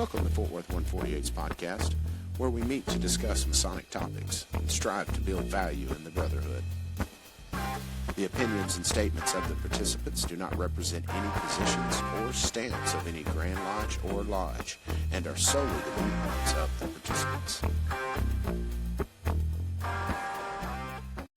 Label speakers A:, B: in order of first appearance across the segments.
A: Welcome to Fort Worth 148's podcast, where we meet to discuss Masonic topics and strive to build value in the Brotherhood. The opinions and statements of the participants do not represent any positions or stance of any Grand Lodge or Lodge and are solely the viewpoints of the participants.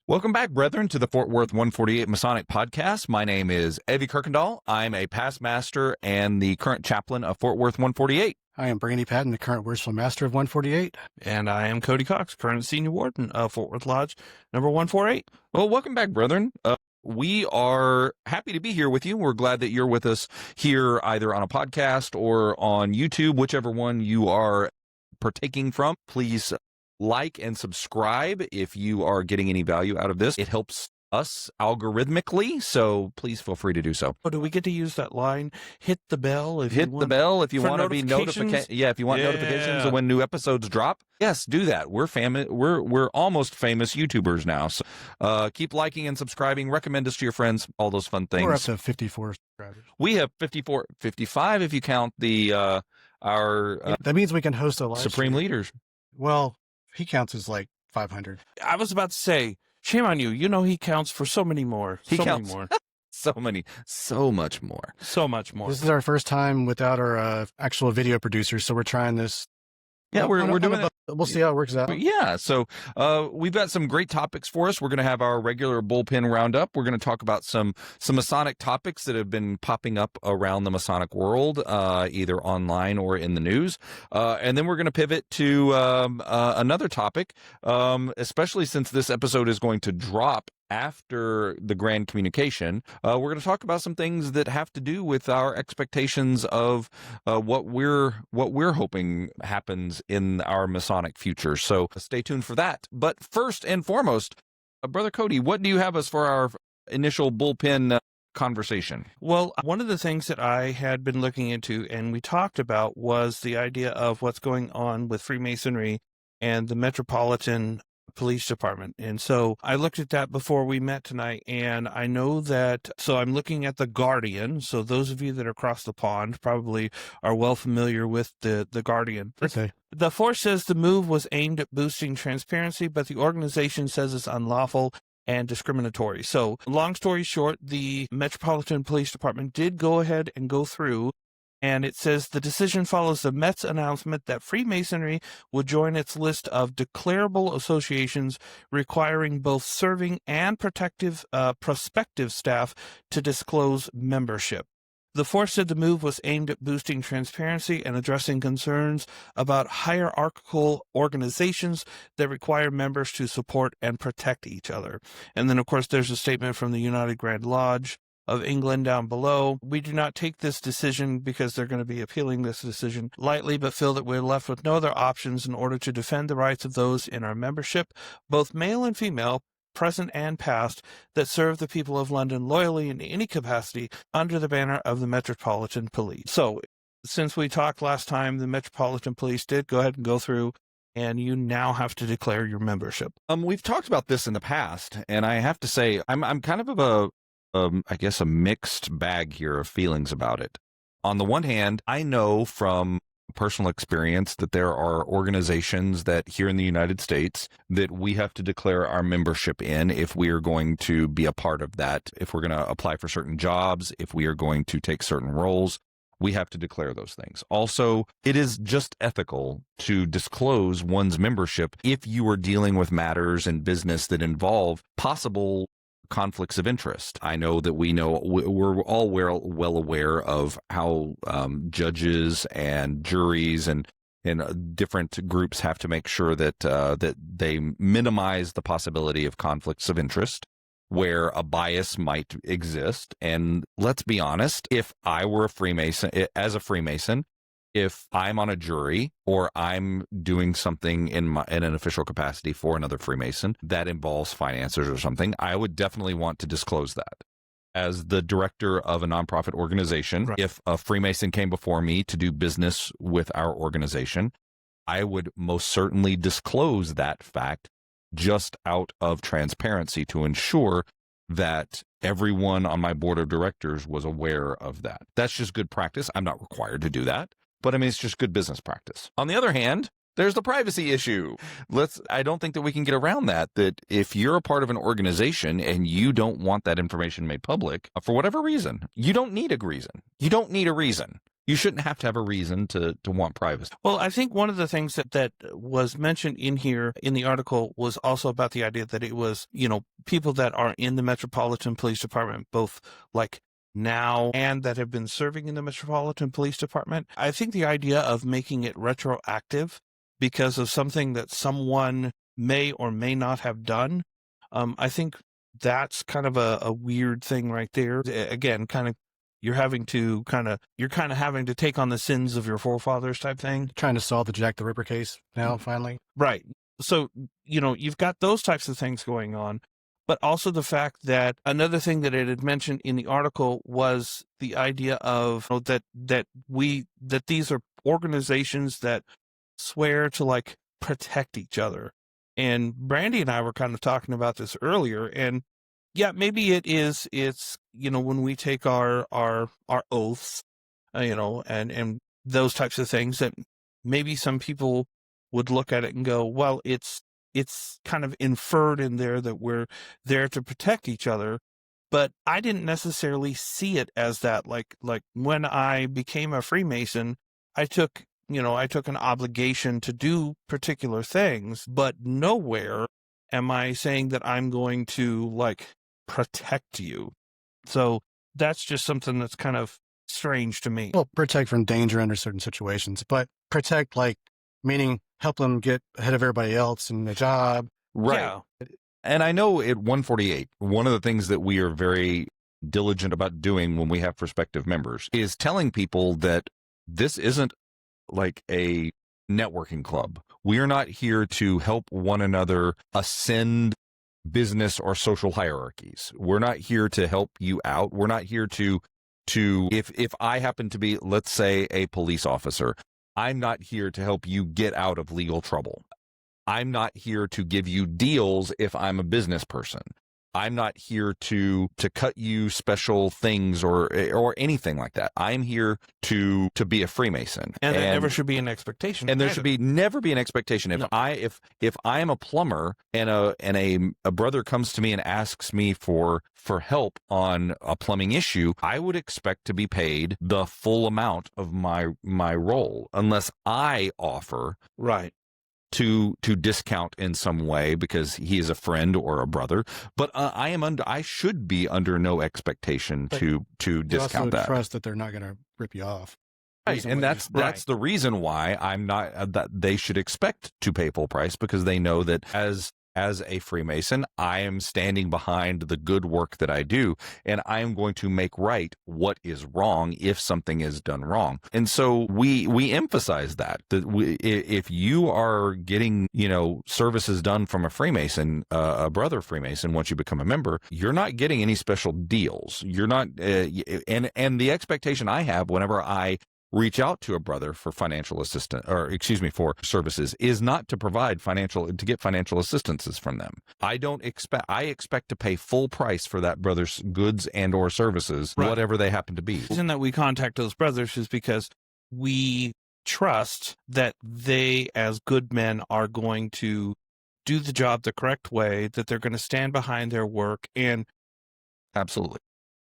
B: Welcome back, brethren, to the Fort Worth 148 Masonic Podcast. My name is Evie Kirkendall. I'm a past master and the current chaplain of Fort Worth 148.
C: I am Brandy Patton, the current Worshipful Master of 148.
D: And I am Cody Cox, current Senior Warden of Fort Worth Lodge, number 148.
B: Well, welcome back, brethren. We are happy to be here with you. We're glad that you're with us here either on a podcast or on YouTube, whichever one you are partaking from. Please like and subscribe if you are getting any value out of this. It helps us algorithmically, so please feel free to do so.
D: Oh, do we get to use that line? Hit the bell if
B: Hit
D: you want.
B: the bell if you
D: for
B: want to be notified. Yeah, if you want notifications of when new episodes drop. Yes, do that. We're famous. We're almost famous YouTubers now. So keep liking and subscribing. Recommend us to your friends. All those fun things.
C: We're up to 54 subscribers.
B: We have 55 if you count the
C: that means we can host a live
B: Supreme
C: stream.
B: Leaders.
C: Well, he counts as like 500.
D: I was about to say, shame on you. You know he counts for so many more.
B: He
D: so
B: counts.
D: many more.
B: So much more.
D: So much more.
C: This is our first time without our actual video producer, so we're trying this.
B: Yeah, we're doing it.
C: We'll see how it works out.
B: Yeah, so we've got some great topics for us. We're going to have our regular bullpen roundup. We're going to talk about some Masonic topics that have been popping up around the Masonic world, either online or in the news. And then we're going to pivot to another topic, especially since this episode is going to drop after the grand communication. We're going to talk about some things that have to do with our expectations of what we're hoping happens in our Masonic future. So stay tuned for that. But first and foremost, Brother Cody, what do you have us for our initial bullpen conversation?
D: Well, one of the things that I had been looking into and we talked about was the idea of what's going on with Freemasonry and the Metropolitan Police Department. And so I looked at that before we met tonight, and I know that, so I'm looking at the Guardian. So those of you that are across the pond probably are well familiar with the Guardian.
C: Okay.
D: The force says the move was aimed at boosting transparency, but the organization says it's unlawful and discriminatory. So long story short, the Metropolitan Police Department did go ahead and go through, and it says the decision follows the Met's announcement that Freemasonry will join its list of declarable associations requiring both serving and prospective staff to disclose membership. The force said the move was aimed at boosting transparency and addressing concerns about hierarchical organizations that require members to support and protect each other. And then, of course, there's a statement from the United Grand Lodge of England down below. We do not take this decision because they're going to be appealing this decision lightly, but feel that we're left with no other options in order to defend the rights of those in our membership, both male and female, present and past, that serve the people of London loyally in any capacity under the banner of the Metropolitan Police. So, since we talked last time, the Metropolitan Police did go ahead and go through, and you now have to declare your membership.
B: We've talked about this in the past, and I have to say, I'm kind of a mixed bag here of feelings about it. On the one hand, I know from personal experience that there are organizations that here in the United States that we have to declare our membership in if we are going to be a part of that, if we're going to apply for certain jobs, if we are going to take certain roles. We have to declare those things. Also, it is just ethical to disclose one's membership if you are dealing with matters in business that involve possible conflicts of interest. I know that we're all well aware of how judges and juries and different groups have to make sure that they minimize the possibility of conflicts of interest where a bias might exist. And let's be honest, if I were a Freemason, if I'm on a jury or I'm doing something in an official capacity for another Freemason that involves finances or something, I would definitely want to disclose that. As the director of a nonprofit organization, right, if a Freemason came before me to do business with our organization, I would most certainly disclose that fact just out of transparency to ensure that everyone on my board of directors was aware of that. That's just good practice. I'm not required to do that. But I mean, it's just good business practice. On the other hand, there's the privacy issue. I don't think that we can get around that if you're a part of an organization and you don't want that information made public for whatever reason, you don't need a reason. You don't need a reason. You shouldn't have to have a reason to want privacy.
D: Well, I think one of the things that was mentioned in here in the article was also about the idea that it was, people that are in the Metropolitan Police Department, both like now and that have been serving in the Metropolitan Police Department. I think the idea of making it retroactive because of something that someone may or may not have done, I think that's kind of a weird thing right there. Again, you're having to having to take on the sins of your forefathers type thing.
C: Trying to solve the Jack the Ripper case now, finally.
D: Right. So, you've got those types of things going on, but also the fact that another thing that it had mentioned in the article was the idea of that these are organizations that swear to like protect each other. And Brandy and I were kind of talking about this earlier, and yeah, maybe it's when we take our oaths, and those types of things, that maybe some people would look at it and go, well, it's kind of inferred in there that we're there to protect each other. But I didn't necessarily see it as that. Like when I became a Freemason, I took an obligation to do particular things, but nowhere am I saying that I'm going to like protect you. So that's just something that's kind of strange to me.
C: Well, protect from danger under certain situations, but protect meaning help them get ahead of everybody else in the job.
B: Right.
D: Yeah.
B: And I know at 148, one of the things that we are very diligent about doing when we have prospective members is telling people that this isn't like a networking club. We are not here to help one another ascend business or social hierarchies. We're not here to help you out. We're not here to if I happen to be, let's say, a police officer, I'm not here to help you get out of legal trouble. I'm not here to give you deals if I'm a business person. I'm not here to cut you special things or anything like that. I'm here to be a Freemason.
D: And there never should be an expectation.
B: And there should never be an expectation. If I am a plumber and a brother comes to me and asks me for help on a plumbing issue, I would expect to be paid the full amount of my role, unless I offer to discount in some way because he is a friend or a brother. But I should be under no expectation to discount that.
C: Trust that they're not going to rip you off.
B: Right, and that's the reason why I'm not that they should expect to pay full price, because they know that as a Freemason, I am standing behind the good work that I do, and I am going to make right what is wrong if something is done wrong. And so we emphasize that if you are getting services done from a Freemason, a brother Freemason, once you become a member, you're not getting any special deals. You're not, and the expectation I have whenever I reach out to a brother for financial assistance, for services, is not to get financial assistances from them. I expect to pay full price for that brother's goods and or services, whatever they happen to be.
D: The reason that we contact those brothers is because we trust that they, as good men, are going to do the job the correct way, that they're going to stand behind their work. And
B: absolutely.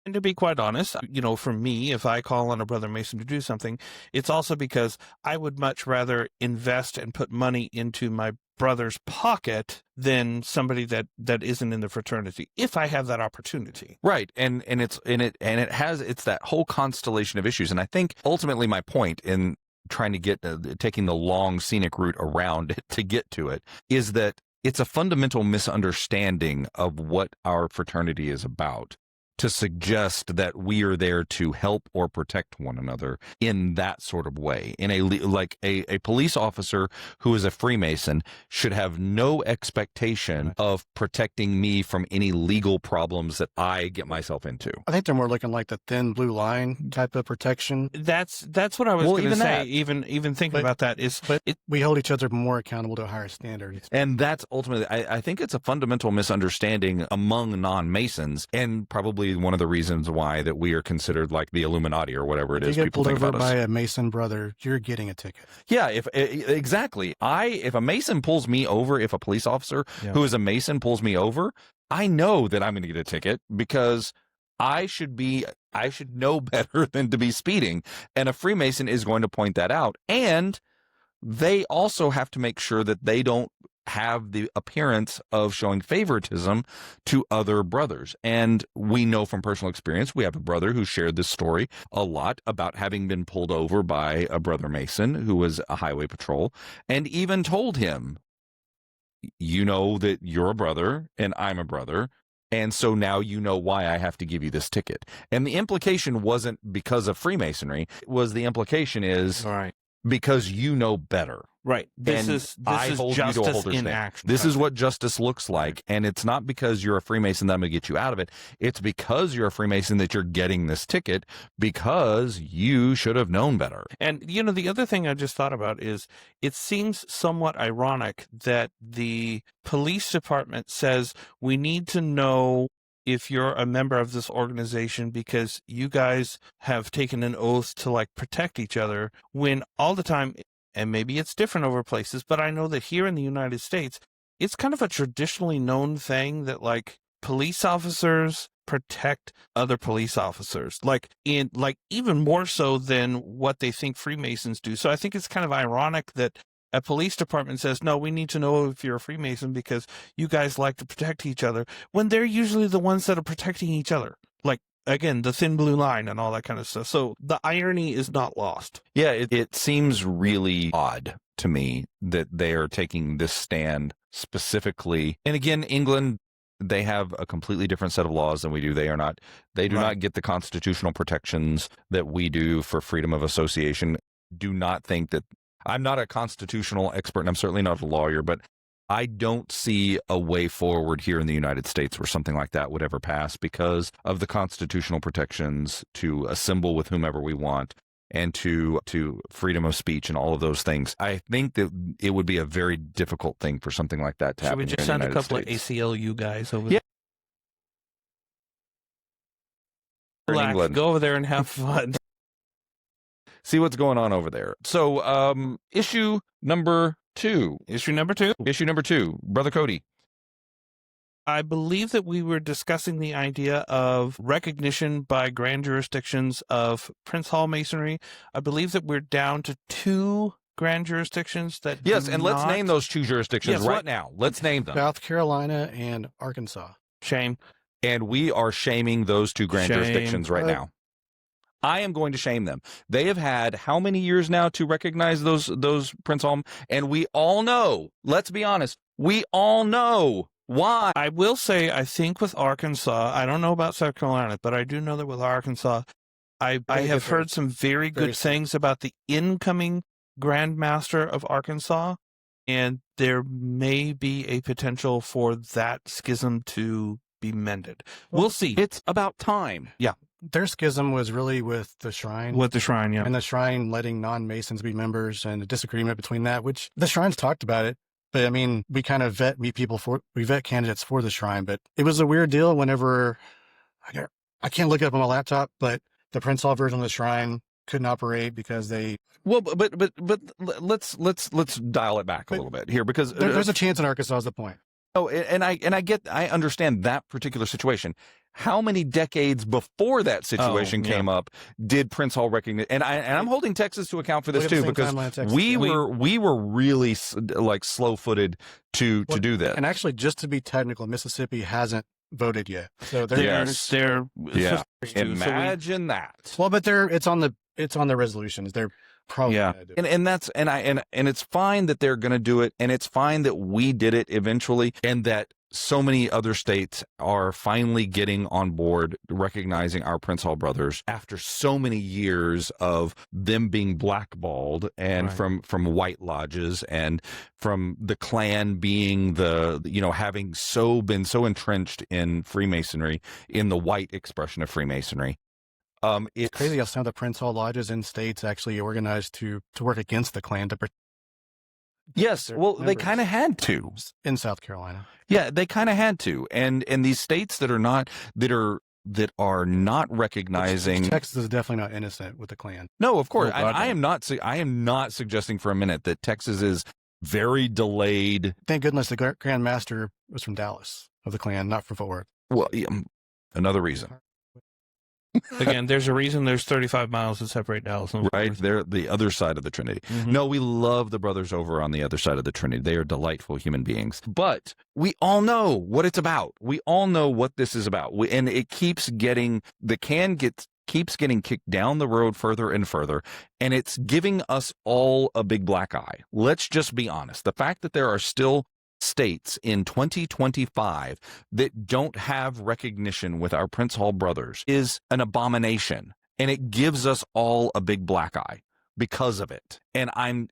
D: And to be quite honest, for me, if I call on a brother Mason to do something, it's also because I would much rather invest and put money into my brother's pocket than somebody that isn't in the fraternity, if I have that opportunity.
B: Right. And it's that whole constellation of issues. And I think ultimately my point in trying to get taking the long scenic route around it to get to it is that it's a fundamental misunderstanding of what our fraternity is about to suggest that we are there to help or protect one another in that sort of way. In a police officer who is a Freemason should have no expectation of protecting me from any legal problems that I get myself into.
C: I think they're more looking like the thin blue line type of protection.
D: That's what I was going to say. Even thinking about that is,
C: we hold each other more accountable to a higher standard.
B: And that's ultimately, I think it's a fundamental misunderstanding among non-Masons, and probably probably one of the reasons why that we are considered like the Illuminati or whatever it
C: If
B: is.
C: you get
B: People
C: pulled
B: think
C: over
B: about us.
C: by a Mason brother, you're getting a ticket.
B: Yeah, exactly. If a Mason pulls me over, if a police officer who is a Mason pulls me over, I know that I'm going to get a ticket because I should know better than to be speeding. And a Freemason is going to point that out. And they also have to make sure that they don't have the appearance of showing favoritism to other brothers. And we know from personal experience, we have a brother who shared this story a lot about having been pulled over by a brother Mason who was a highway patrol, and even told him, you know that you're a brother and I'm a brother, and so now you know why I have to give you this ticket. And the implication wasn't because of Freemasonry, the implication is because you know better.
D: Right. This is justice in action.
B: This is what justice looks like. And it's not because you're a Freemason that I'm going to get you out of it. It's because you're a Freemason that you're getting this ticket because you should have known better.
D: And, the other thing I just thought about is it seems somewhat ironic that the police department says we need to know if you're a member of this organization because you guys have taken an oath to protect each other, when all the time, and maybe it's different over places, but I know that here in the United States, it's kind of a traditionally known thing that police officers protect other police officers, even more so than what they think Freemasons do. So I think it's kind of ironic that a police department says, no, we need to know if you're a Freemason because you guys like to protect each other, when they're usually the ones that are protecting each other. Again, the thin blue line and all that kind of stuff. So the irony is not lost.
B: Yeah, it seems really odd to me that they are taking this stand specifically. And again, England, they have a completely different set of laws than we do. They do not get the constitutional protections that we do for freedom of association. Do not think that I'm not a constitutional expert, and I'm certainly not a lawyer, but I don't see a way forward here in the United States where something like that would ever pass because of the constitutional protections to assemble with whomever we want and to freedom of speech and all of those things. I think that it would be a very difficult thing for something like that to happen.
D: Should we just send a couple of ACLU guys over there?
B: In England.
D: Go over there and have fun.
B: See what's going on over there. So, issue number 2.
D: Issue number 2.
B: Brother Cody.
D: I believe that we were discussing the idea of recognition by grand jurisdictions of Prince Hall Masonry. I believe that we're down to 2 grand jurisdictions that
B: Yes, and let's name those 2 jurisdictions right now. Let's name them.
C: South Carolina and Arkansas.
D: Shame.
B: And we are shaming those 2 grand jurisdictions right now. I am going to shame them. They have had how many years now to recognize those Prince Hall? And we all know, let's be honest, we all know why.
D: I will say, I think with Arkansas, I don't know about South Carolina, but I do know that with Arkansas, I have heard some very good things about the incoming Grand Master of Arkansas, and there may be a potential for that schism to be mended. We'll see.
B: It's about time. Yeah.
C: Their schism was really with the shrine.
D: With the shrine, yeah.
C: And the shrine letting non-Masons be members and the disagreement between that, which the shrines talked about it. But I mean, we kind of vet candidates for the shrine, but it was a weird deal whenever I can't look it up on my laptop, but the Prince Hall version of the shrine couldn't operate because they.
B: Well, but let's dial it back a little bit here because
C: there's a chance in Arkansas is the point.
B: Oh, and I understand that particular situation. How many decades before that situation came up did Prince Hall recognize? And I'm holding Texas to account for this too because we were really slow-footed to do this.
C: And actually, just to be technical, Mississippi hasn't voted yet. So
B: imagine that.
C: Well, but it's on the resolutions. They're probably gonna do it.
B: And it's fine that they're going to do it, and it's fine that we did it eventually, and that so many other states are finally getting on board recognizing our Prince Hall brothers after so many years of them being blackballed and from white lodges and from the Klan being having been so entrenched in Freemasonry, in the white expression of Freemasonry.
C: It's crazy how some of the Prince Hall lodges in states actually organized to work against the Klan to protect.
B: Yes, well, they kind of had to
C: in South Carolina.
B: Yeah, they kind of had to, and these states that are that are not recognizing.
C: Texas is definitely not innocent with the Klan.
B: No, of course.
C: Oh, God,
B: I am not. I am not suggesting for a minute that Texas is very delayed.
C: Thank goodness the Grand Master was from Dallas of the Klan, not from Fort Worth.
B: Well, another reason.
D: Again, there's a reason there's 35 miles that separate Dallas and
B: Right, they're the other side of the Trinity.
D: Mhm.
B: No, we love the brothers over on the other side of the Trinity. They are delightful human beings. But we all know what it's about. We all know what this is about. And it keeps getting, keeps getting kicked down the road further and further, and it's giving us all a big black eye. Let's just be honest. The fact that there are still states in 2025 that don't have recognition with our Prince Hall brothers is an abomination, and it gives us all a big black eye because of it. And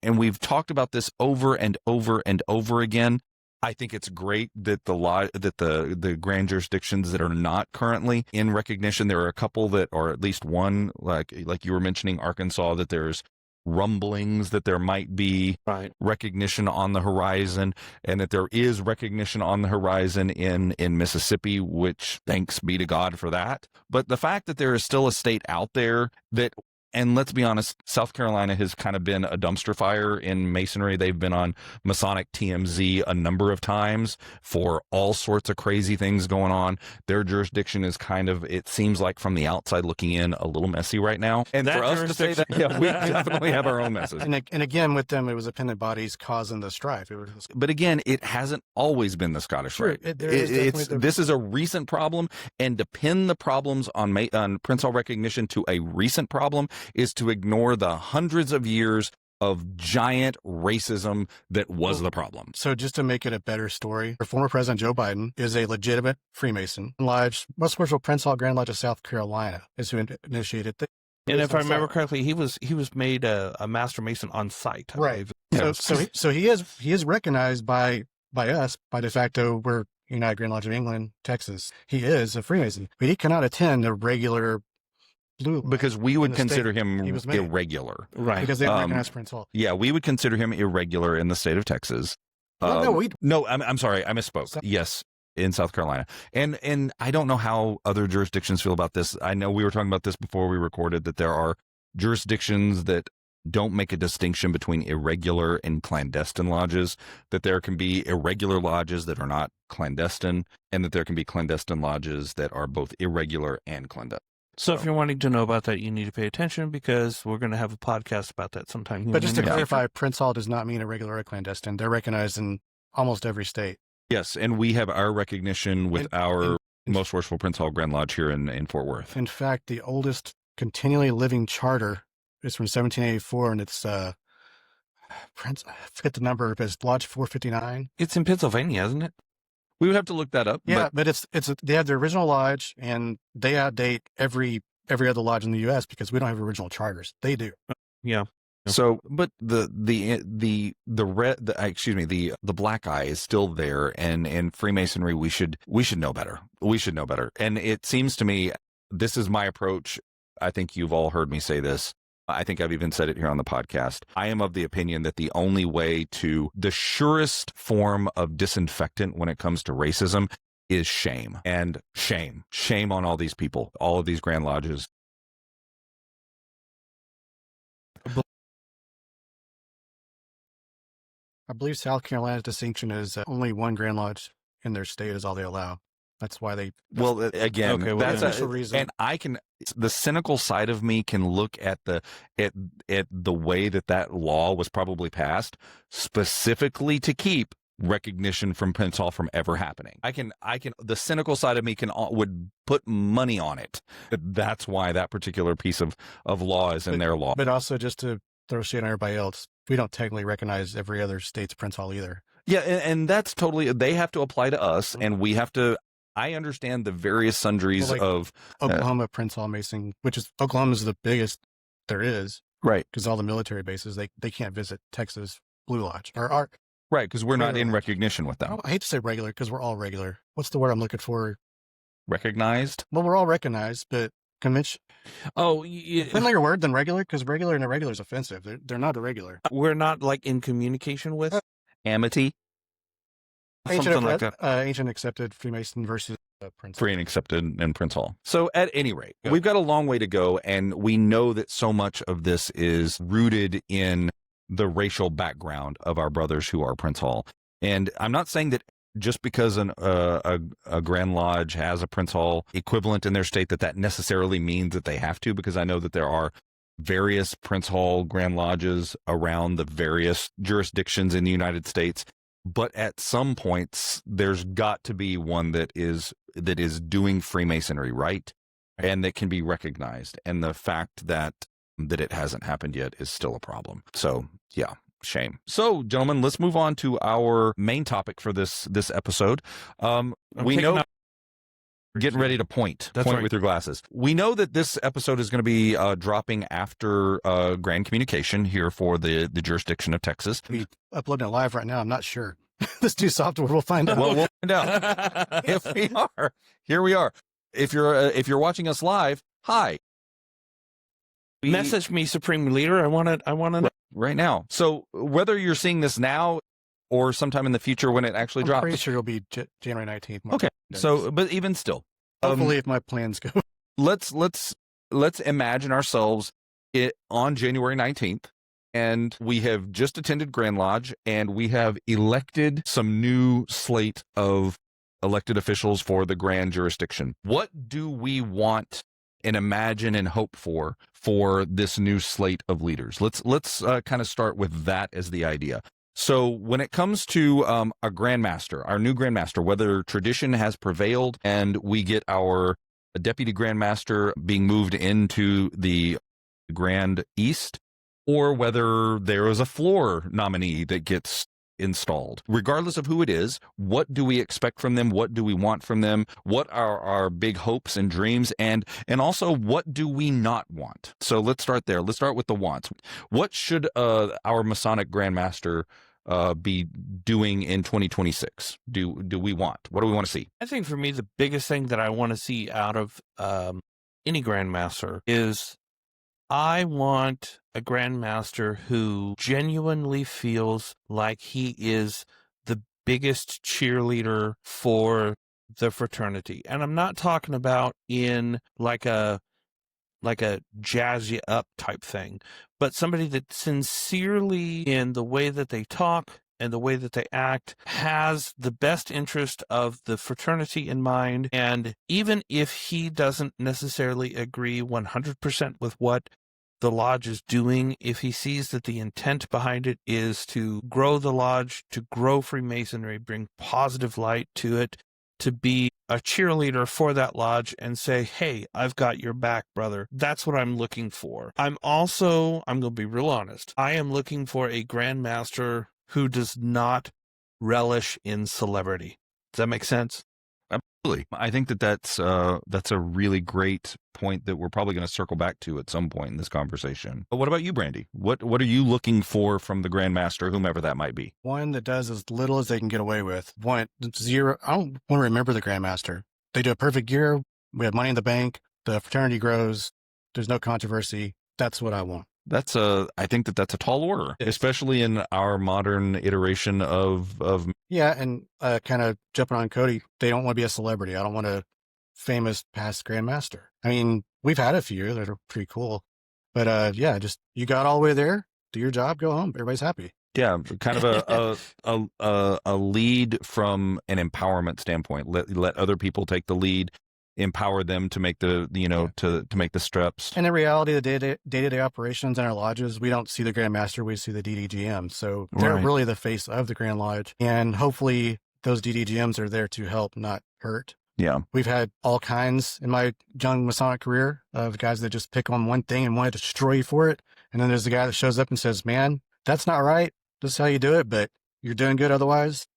B: we've talked about this over and over and over again. I think it's great that the grand jurisdictions that are not currently in recognition, there are a couple that, or at least one, like you were mentioning, Arkansas, that there's rumblings that there might be recognition on the horizon, and that there is recognition on the horizon in Mississippi, which thanks be to God for that. But the fact that there is still a state out there that, and let's be honest, South Carolina has kind of been a dumpster fire in Masonry. They've been on Masonic TMZ a number of times for all sorts of crazy things going on. Their jurisdiction is kind of, it seems like from the outside looking in, a little messy right now. And
D: That
B: for us to say that, yeah, we definitely have our own messes.
C: And again, with them, it was appendant bodies causing the strife.
B: But again, it hasn't always been the Scottish Rite. This is a recent problem, and to pin the problems on Prince Hall recognition to a recent problem is to ignore the hundreds of years of giant racism that was the problem.
C: So just to make it a better story, our former President Joe Biden is a legitimate Freemason. Lodge, most worshipful Prince Hall Grand Lodge of South Carolina is who initiated the.
D: And if I remember correctly, he was made a Master Mason on site.
C: Right.
B: Yeah.
C: So he is recognized by us, by de facto. We're United Grand Lodge of England, Texas. He is a Freemason, but he cannot attend a regular blue lodge
B: because we would consider him irregular.
D: Right.
C: Because they don't recognize Prince Hall.
B: Yeah, we would consider him irregular in the state of Texas. No, I'm sorry, I misspoke. Yes, in South Carolina. And I don't know how other jurisdictions feel about this. I know we were talking about this before we recorded, that there are jurisdictions that don't make a distinction between irregular and clandestine lodges, that there can be irregular lodges that are not clandestine, and that there can be clandestine lodges that are both irregular and clandestine.
D: So if you're wanting to know about that, you need to pay attention, because we're going to have a podcast about that sometime.
C: But just to clarify, Prince Hall does not mean irregular or clandestine. They're recognized in almost every state.
B: Yes, and we have our recognition with our most worshipful Prince Hall Grand Lodge here in Fort Worth.
C: In fact, the oldest continually living charter is from 1784, and it's Prince. I forget the number, but it's Lodge 459.
D: It's in Pennsylvania, isn't it?
B: We would have to look that up.
C: Yeah, but they have the original lodge, and they outdate every other lodge in the U.S. because we don't have original charters. They do.
D: Yeah.
B: So, but the black eye is still there, and Freemasonry, we should know better. We should know better. And it seems to me, this is my approach. I think you've all heard me say this. I think I've even said it here on the podcast. I am of the opinion that the surest form of disinfectant when it comes to racism is shame. And shame on all these people, all of these Grand Lodges.
C: I believe South Carolina's distinction is only one Grand Lodge in their state is all they allow. That's why they.
B: Well, again,
C: okay, well, that's a reason.
B: And the cynical side of me can look at the way that law was probably passed specifically to keep recognition from Prince Hall from ever happening. The cynical side of me would put money on it. That's why that particular piece of law is in their law.
C: But also, just to throw shade on everybody else, we don't technically recognize every other state's Prince Hall either.
B: Yeah, and that's totally, they have to apply to us, and we have to. I understand the various sundries of
C: Oklahoma Prince Hall Mason, which is Oklahoma is the biggest there is,
B: right?
C: Because all the military bases they can't visit Texas Blue Lodge or
B: right, because we're not in recognition with them.
C: I hate to say regular because we're all regular. What's the word I'm looking for?
B: Recognized.
C: Well, we're all recognized, but convention.
D: Oh,
C: friendlier word than regular, because regular and irregular is offensive. They're not irregular.
D: We're not like in communication with
B: amity.
C: Ancient,
D: something like that.
C: Ancient accepted Freemason versus Prince.
B: Free and accepted in Prince Hall. So at any rate, we've got a long way to go, and we know that so much of this is rooted in the racial background of our brothers who are Prince Hall. And I'm not saying that just because a Grand Lodge has a Prince Hall equivalent in their state that necessarily means that they have to, because I know that there are various Prince Hall Grand Lodges around the various jurisdictions in the United States. But at some points, there's got to be one that is doing Freemasonry right, and that can be recognized. And the fact that it hasn't happened yet is still a problem. So, yeah, shame. So, gentlemen, let's move on to our main topic for this episode. We know. Getting ready to point
D: right.
B: with your glasses. We know that this episode is going to be dropping after Grand Communication here for the jurisdiction of Texas.
C: We uploading it live right now. I'm not sure. This new software, we'll find out.
B: Well, we'll find out. If we are, here we are. If you're watching us live, hi.
D: Message me, Supreme Leader. I want to know
B: right now. So whether you're seeing this now or sometime in the future when it actually drops,
C: pretty sure it'll be January 19th.
B: Okay. So, but even still,
C: hopefully, if my plans go,
B: let's imagine ourselves on January 19th, and we have just attended Grand Lodge, and we have elected some new slate of elected officials for the Grand jurisdiction. What do we want and imagine and hope for this new slate of leaders? Let's kind of start with that as the idea. So when it comes to our Grandmaster, our new Grandmaster, whether tradition has prevailed and we get our Deputy Grandmaster being moved into the Grand East, or whether there is a floor nominee that gets installed. Regardless of who it is, what do we expect from them? What do we want from them? What are our big hopes and dreams? And also, what do we not want? So let's start there. Let's start with the wants. What should our Masonic Grandmaster be doing in 2026? Do we want? What do we want to see?
D: I think for me, the biggest thing that I want to see out of any Grandmaster is I want a Grandmaster who genuinely feels like he is the biggest cheerleader for the fraternity. And I'm not talking about in like a jazz you up type thing, but somebody that sincerely, in the way that they talk and the way that they act, has the best interest of the fraternity in mind. And even if he doesn't necessarily agree 100% with what the lodge is doing, if he sees that the intent behind it is to grow the lodge, to grow Freemasonry, bring positive light to it, to be a cheerleader for that lodge and say, hey, I've got your back, brother. That's what I'm looking for. I'm going to be real honest. I am looking for a Grandmaster who does not relish in celebrity. Does that make sense?
B: Absolutely. I think that's a really great point that we're probably going to circle back to at some point in this conversation. But what about you, Brandy? What are you looking for from the Grandmaster, whomever that might be?
C: One that does as little as they can get away with. One, zero. I don't want to remember the Grandmaster. They do a perfect year. We have money in the bank. The fraternity grows. There's no controversy. That's what I want.
B: I think that's a tall order, especially in our modern iteration of.
C: Yeah, and kind of jumping on Cody, they don't want to be a celebrity. I don't want a famous past Grandmaster. I mean, we've had a few that are pretty cool, but yeah, just you got all the way there, do your job, go home, everybody's happy.
B: Yeah, kind of a lead from an empowerment standpoint. Let other people take the lead. Empower them to make to make the steps.
C: And in reality, the day-to-day operations in our lodges, we don't see the Grandmaster, we see the DDGM. So they're really the face of the Grand Lodge. And hopefully those DDGMs are there to help, not hurt.
B: Yeah.
C: We've had all kinds in my young Masonic career of guys that just pick on one thing and want to destroy you for it. And then there's the guy that shows up and says, man, that's not right. This is how you do it, but you're doing good otherwise.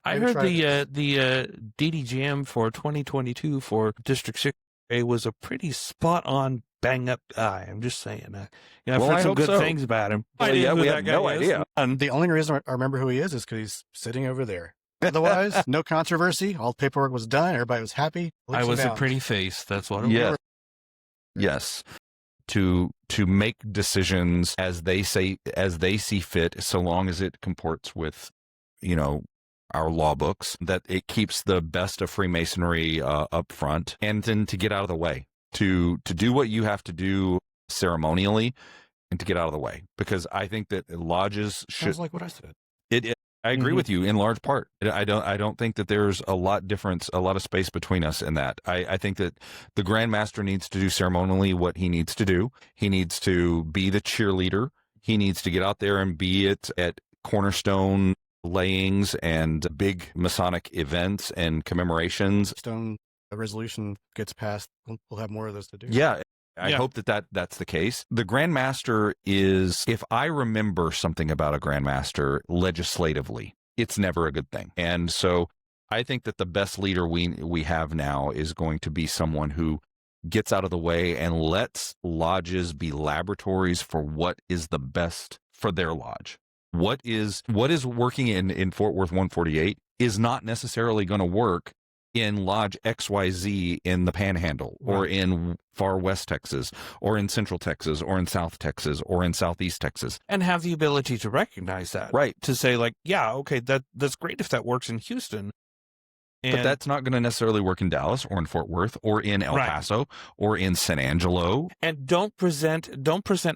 D: I heard the DDGM for 2022 for District 6 was a pretty spot-on, bang-up guy. I'm just saying. I've heard some good things about him.
B: We have no idea.
C: And the only reason I remember who he is because he's sitting over there. Otherwise, no controversy. All the paperwork was done. Everybody was happy.
D: I was a pretty face. That's what it was.
B: Yes. To make decisions as they see fit, so long as it comports with, our law books, that it keeps the best of Freemasonry up front, and then to get out of the way, to do what you have to do ceremonially, and to get out of the way. Because I think that lodges should.
C: Sounds like what I said.
B: I agree with you in large part. I don't think that there's a lot of space between us in that. I think that the Grand Master needs to do ceremonially what he needs to do. He needs to be the cheerleader. He needs to get out there and be it at cornerstone layings and big Masonic events and commemorations.
C: Stone resolution gets passed, we'll have more of those to do.
B: Yeah. I hope that's the case. The Grand Master is, if I remember something about a Grand Master legislatively, it's never a good thing. And so I think that the best leader we have now is going to be someone who gets out of the way and lets lodges be laboratories for what is the best for their lodge. What is working in Fort Worth 148 is not necessarily going to work in Lodge XYZ in the Panhandle, or in far West Texas, or in Central Texas, or in South Texas, or in Southeast Texas.
D: And have the ability to recognize that.
B: Right.
D: To say, like, yeah, okay, that's great if that works in Houston.
B: But that's not going to necessarily work in Dallas, or in Fort Worth, or in El Paso, or in San Angelo.
D: And don't present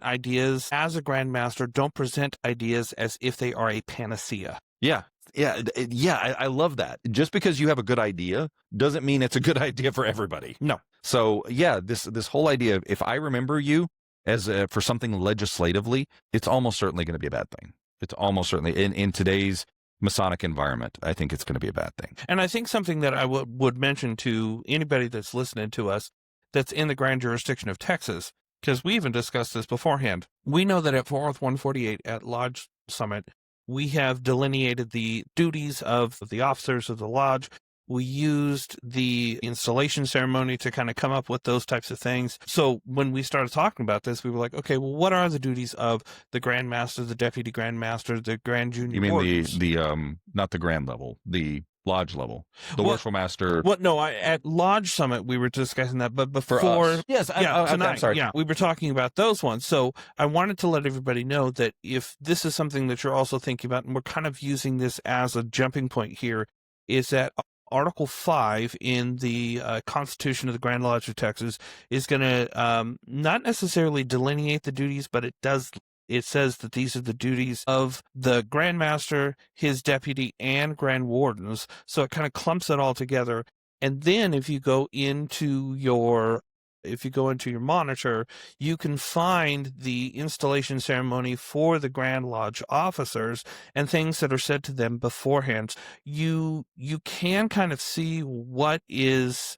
D: ideas as a Grand Master. Don't present ideas as if they are a panacea.
B: Yeah. I love that. Just because you have a good idea doesn't mean it's a good idea for everybody.
D: No.
B: So yeah, this whole idea of, if I remember you as for something legislatively, it's almost certainly going to be a bad thing. It's almost certainly in today's Masonic environment, I think it's going to be a bad thing.
D: And I think something that I would mention to anybody that's listening to us that's in the grand jurisdiction of Texas, because we even discussed this beforehand. We know that at Fort Worth 148 at Lodge Summit, we have delineated the duties of the officers of the lodge. We used the installation ceremony to kind of come up with those types of things. So when we started talking about this, we were like, okay, well, what are the duties of the Grand Master, the Deputy Grand Master, the Grand Junior?
B: You mean
D: Wardens?
B: the not the Grand level, the Lodge level, the Worshipful Master?
D: Well, no, at Lodge Summit we were discussing that, but before,
B: tonight, I'm sorry.
D: Yeah, we were talking about those ones. So I wanted to let everybody know that if this is something that you're also thinking about, and we're kind of using this as a jumping point here, is that Article 5 in the Constitution of the Grand Lodge of Texas is going to not necessarily delineate the duties, but it says that these are the duties of the Grand Master, his deputy, and Grand Wardens. So it kind of clumps it all together. And then if you go into your monitor, you can find the installation ceremony for the Grand Lodge officers and things that are said to them beforehand. You can kind of see what's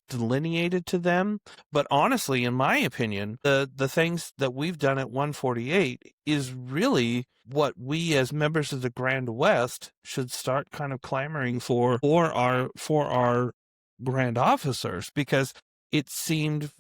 D: delineated to them. But honestly, in my opinion, the things that we've done at 148 is really what we as members of the Grand West should start kind of clamoring for our Grand officers, because it seemed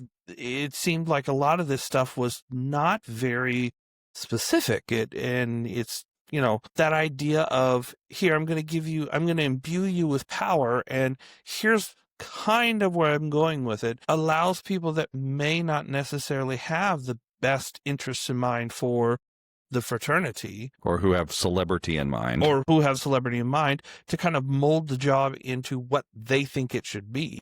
D: like a lot of this stuff was not very specific. It's that idea of, here, I'm going to imbue you with power, and here's kind of where I'm going with it, allows people that may not necessarily have the best interests in mind for the fraternity,
B: or who have celebrity in mind,
D: to kind of mold the job into what they think it should be.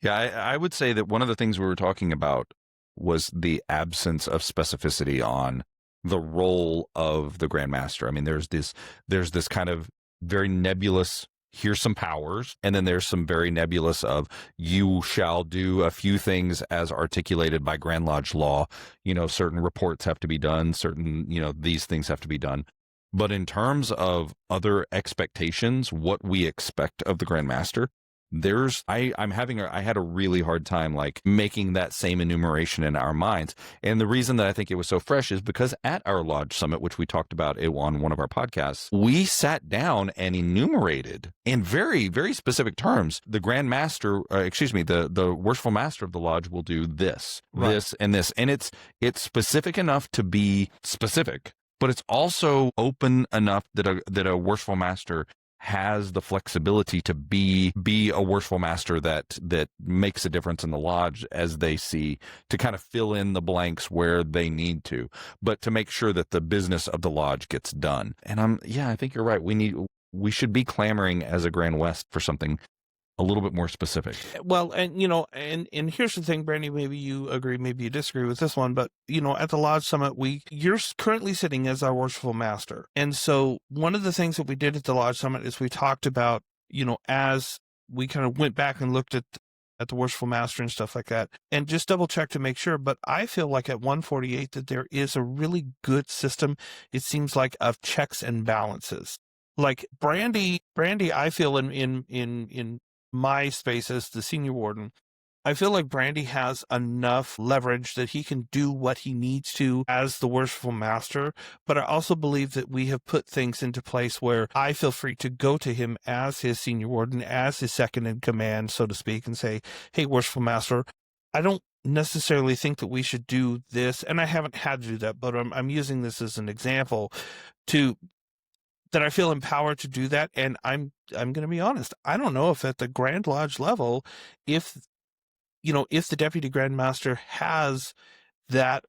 B: Yeah, I would say that one of the things we were talking about was the absence of specificity on the role of the Grand Master. I mean, there's this kind of very nebulous, here's some powers, and then there's some very nebulous of, you shall do a few things as articulated by Grand Lodge law. Certain reports have to be done, certain, these things have to be done. But in terms of other expectations, what we expect of the Grand Master, I had a really hard time making that same enumeration in our minds. And the reason that I think it was so fresh is because at our Lodge Summit, which we talked about on one of our podcasts, we sat down and enumerated in very, very specific terms. The Grand Master, the Worshipful Master of the Lodge will do this,
D: right,
B: this, and this. And it's specific enough to be specific, but it's also open enough that a Worshipful Master has the flexibility to be a Worshipful Master that makes a difference in the lodge as they see, to kind of fill in the blanks where they need to, but to make sure that the business of the lodge gets done. And I think you're right. we should be clamoring as a Grand West for something a little bit more specific.
D: Well, and and here's the thing, Brandy, maybe you agree, maybe you disagree with this one, but at the Lodge Summit, you're currently sitting as our worshipful master. And so one of the things that we did at the Lodge Summit is we talked about, as we kind of went back and looked at the worshipful master and stuff like that, and just double check to make sure. But I feel like at 148 that there is a really good system, it seems like, of checks and balances. Like Brandy, I feel in my space as the senior warden, I feel like Brandy has enough leverage that he can do what he needs to as the worshipful master. But I also believe that we have put things into place where I feel free to go to him as his senior warden, as his second in command, so to speak, and say, hey, worshipful master, I don't necessarily think that we should do this. And I haven't had to do that, but I'm using this as an example that I feel empowered to do that. And I'm going to be honest, I don't know if at the Grand Lodge level, if the Deputy Grand Master has that,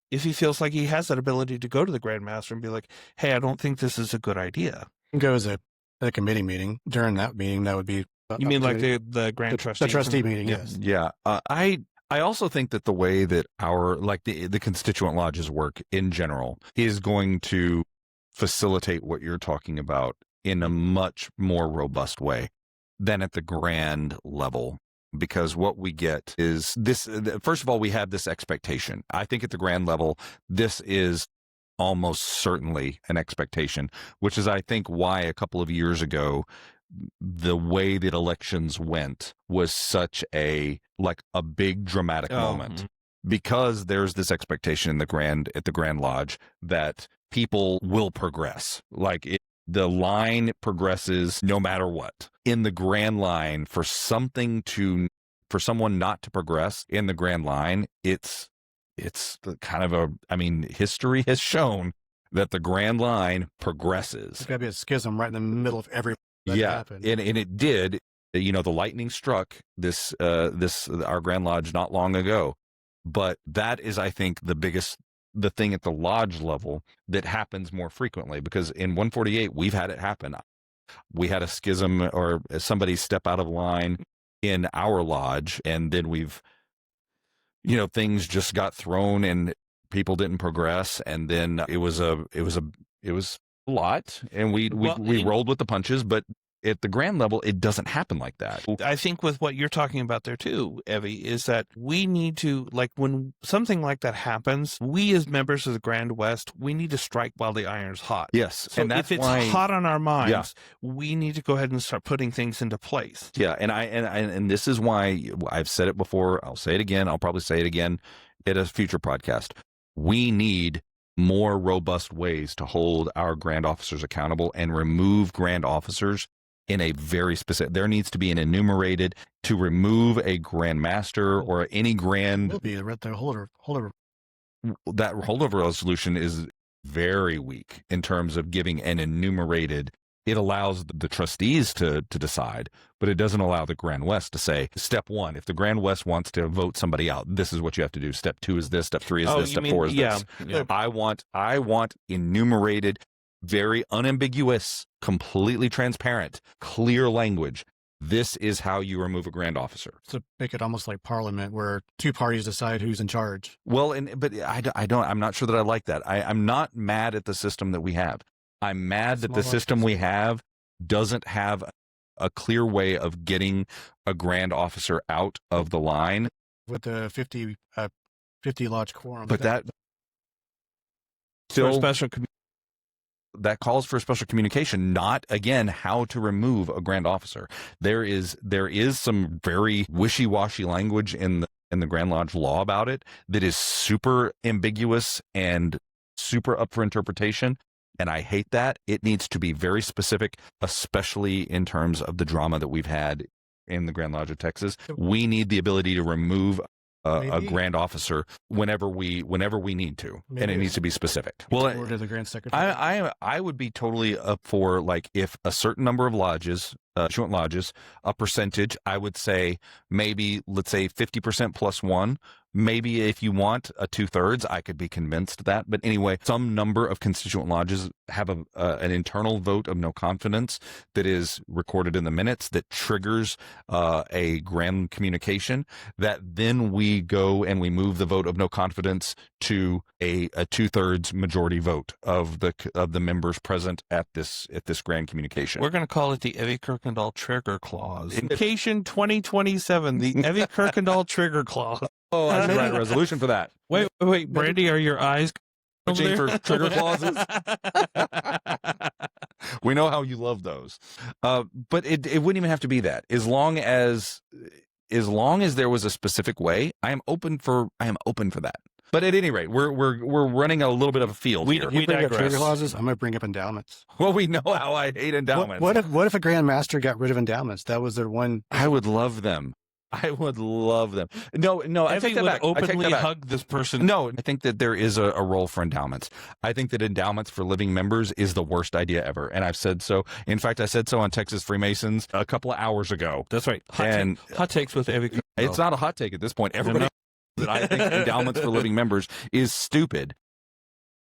D: if he feels like he has that ability to go to the Grand Master and be like, hey, I don't think this is a good idea.
C: Go as a committee meeting. During that meeting, that would be...
D: You mean like the Grand Trustee?
C: The trustee meeting, yes.
B: Yeah. I also think that the way that the constituent lodges work in general is going to facilitate what you're talking about in a much more robust way than at the grand level. Because what we get is this, first of all, we have this expectation. I think at the grand level, this is almost certainly an expectation, which is, I think, why a couple of years ago, the way that elections went was such a big dramatic moment. Because there's this expectation at the Grand Lodge that people will progress. The line progresses no matter what. In the Grand Line, for someone not to progress in the Grand Line, it's kind of history has shown that the Grand Line progresses.
C: There's got to be a schism right in the middle of every. Happened.
B: And it did. The lightning struck our Grand Lodge not long ago. But that is, I think, the thing at the lodge level that happens more frequently, because in 148, we've had it happen. We had a schism or somebody step out of line in our lodge, and then things just got thrown and people didn't progress. And then it was a lot, and we rolled with the punches, but at the grand level, it doesn't happen like that.
D: I think with what you're talking about there too, Evie, is that we need to, when something like that happens, we as members of the Grand West, we need to strike while the iron's hot.
B: Yes.
D: So if it's hot on our minds, we need to go ahead and start putting things into place.
B: Yeah. And this is why I've said it before. I'll say it again. I'll probably say it again at a future podcast. We need more robust ways to hold our grand officers accountable and remove grand officers in a very specific. There needs to be an enumerated to remove a grand master or any grand.
C: Will be the holdover.
B: That holdover resolution is very weak in terms of giving an enumerated. It allows the trustees to decide, but it doesn't allow the Grand West to say, step one, if the Grand West wants to vote somebody out, this is what you have to do. Step two is this, step three is this, step four is this.
D: Yeah.
B: I want enumerated, very unambiguous, completely transparent, clear language. This is how you remove a grand officer.
C: So make it almost like Parliament, where two parties decide who's in charge.
B: Well, but I'm not sure that I like that. I'm not mad at the system that we have. I'm mad that the system we have doesn't have a clear way of getting a grand officer out of the line.
C: With the 50 lodge quorum.
B: But that still that calls for special communication, not, again, how to remove a grand officer. There is some very wishy-washy language in the Grand Lodge law about it that is super ambiguous and super up for interpretation. And I hate that. It needs to be very specific, especially in terms of the drama that we've had in the Grand Lodge of Texas. We need the ability to remove a grand officer whenever we need to, and it needs to be specific. Well,
C: to the Grand Secretary.
B: I would be totally up for, if a certain number of lodges constituent lodges, a percentage, I would say maybe, let's say 50% plus one. Maybe if you want a 2/3, I could be convinced of that. But anyway, some number of constituent lodges have an internal vote of no confidence that is recorded in the minutes that triggers a grand communication, that then we go and we move the vote of no confidence to a 2/3 majority vote of the members present at this grand communication.
D: We're going to call it the Evie Kirkendall Trigger Clause. Communication 2027, the Evie Kirkendall Trigger Clause.
B: Oh, I should write a resolution for that.
D: Wait, Brandy, are your eyes
B: Watching for trigger clauses? We know how you love those. But it wouldn't even have to be that. As long as there was a specific way, I am open for that. But at any rate, we're running a little bit of a field here.
C: We bring up trigger clauses. I'm going to bring up endowments.
B: Well, we know how I hate endowments.
C: What if a Grand Master got rid of endowments? That was their one.
B: I would love them. I would love them. No, I take that back.
D: Openly hug this person.
B: No, I think that there is a role for endowments. I think that endowments for living members is the worst idea ever, and I've said so. In fact, I said so on Texas Freemasons a couple of hours ago.
D: That's right. Hot takes with Evie.
B: It's not a hot take at this point. Everybody knows that I think endowments for living members is stupid.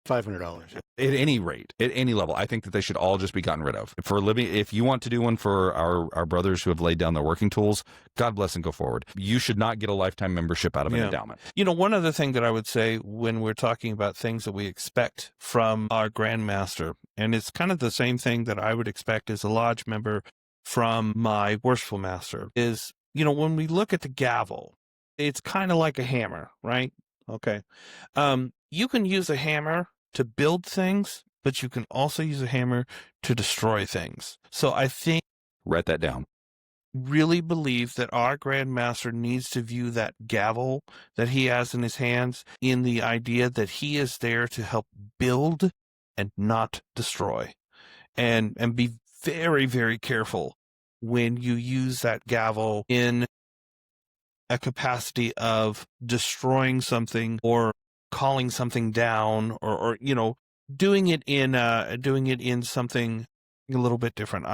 C: $500
B: at any rate, at any level. I think that they should all just be gotten rid of. For living, if you want to do one for our brothers who have laid down their working tools, God bless and go forward. You should not get a lifetime membership out of an endowment.
D: You know, one other thing that I would say when we're talking about things that we expect from our Grand Master, and it's kind of the same thing that I would expect as a lodge member from my Worshipful Master, is, you know, when we look at the gavel, it's kind of like a hammer, right? Okay. You can use a hammer to build things, but you can also use a hammer to destroy things. So I think,
B: write that down,
D: really believe that our Grand Master needs to view that gavel that he has in his hands in the idea that he is there to help build and not destroy. And be very, very careful when you use that gavel in a capacity of destroying something or calling something down, or you know, doing it in something a little bit different.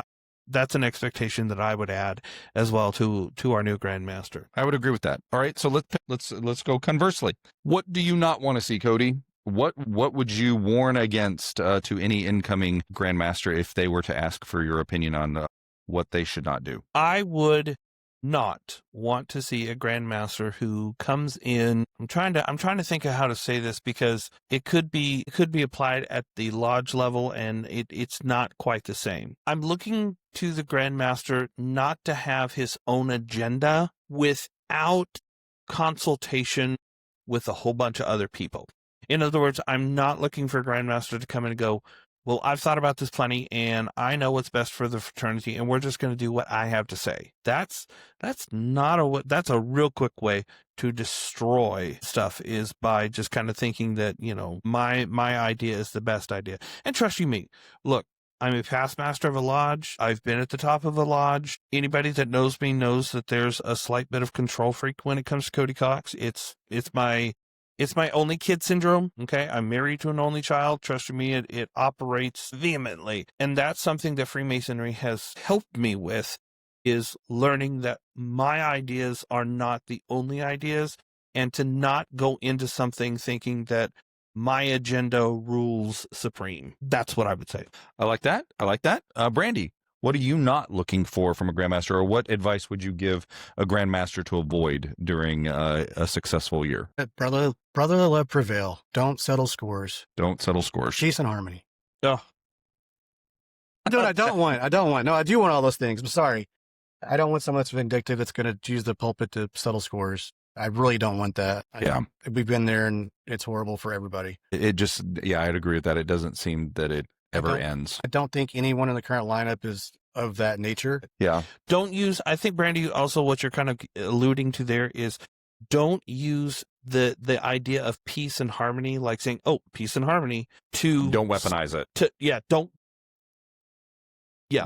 D: That's an expectation that I would add as well to our new Grand Master.
B: I would agree with that. All right, so let's go conversely. What do you not want to see, Cody? What would you warn against to any incoming Grand Master if they were to ask for your opinion on what they should not do?
D: I would not want to see a Grand Master who comes in. I'm trying to think of how to say this, because it could be applied at the lodge level, and it's not quite the same. I'm looking to the Grand Master not to have his own agenda without consultation with a whole bunch of other people. In other words, I'm not looking for a Grand Master to come in and go, well, I've thought about this plenty, and I know what's best for the fraternity, and we're just going to do what I have to say. That's a real quick way to destroy stuff, is by just kind of thinking that, you know, my idea is the best idea. And trust you me, look, I'm a past master of a lodge. I've been at the top of a lodge. Anybody that knows me knows that there's a slight bit of control freak when it comes to Cody Cox. It's my only kid syndrome, okay? I'm married to an only child. Trust me, it operates vehemently. And that's something that Freemasonry has helped me with, is learning that my ideas are not the only ideas, and to not go into something thinking that my agenda rules supreme. That's what I would say.
B: I like that. Brandy, what are you not looking for from a Grand Master, or what advice would you give a Grand Master to avoid during a successful year?
C: Brotherly love prevail. Don't settle scores. Peace and harmony.
D: Oh.
C: Dude, I don't want. No, I do want all those things. I'm sorry. I don't want someone that's vindictive that's going to use the pulpit to settle scores. I really don't want that. We've been there, and it's horrible for everybody.
B: I'd agree with that. It doesn't seem that it ever ends.
C: I don't think anyone in the current lineup is of that nature.
B: Yeah.
D: I think, Brandy, also what you're kind of alluding to there is, don't use the idea of peace and harmony, like saying, oh, peace and harmony, to...
B: Don't weaponize it.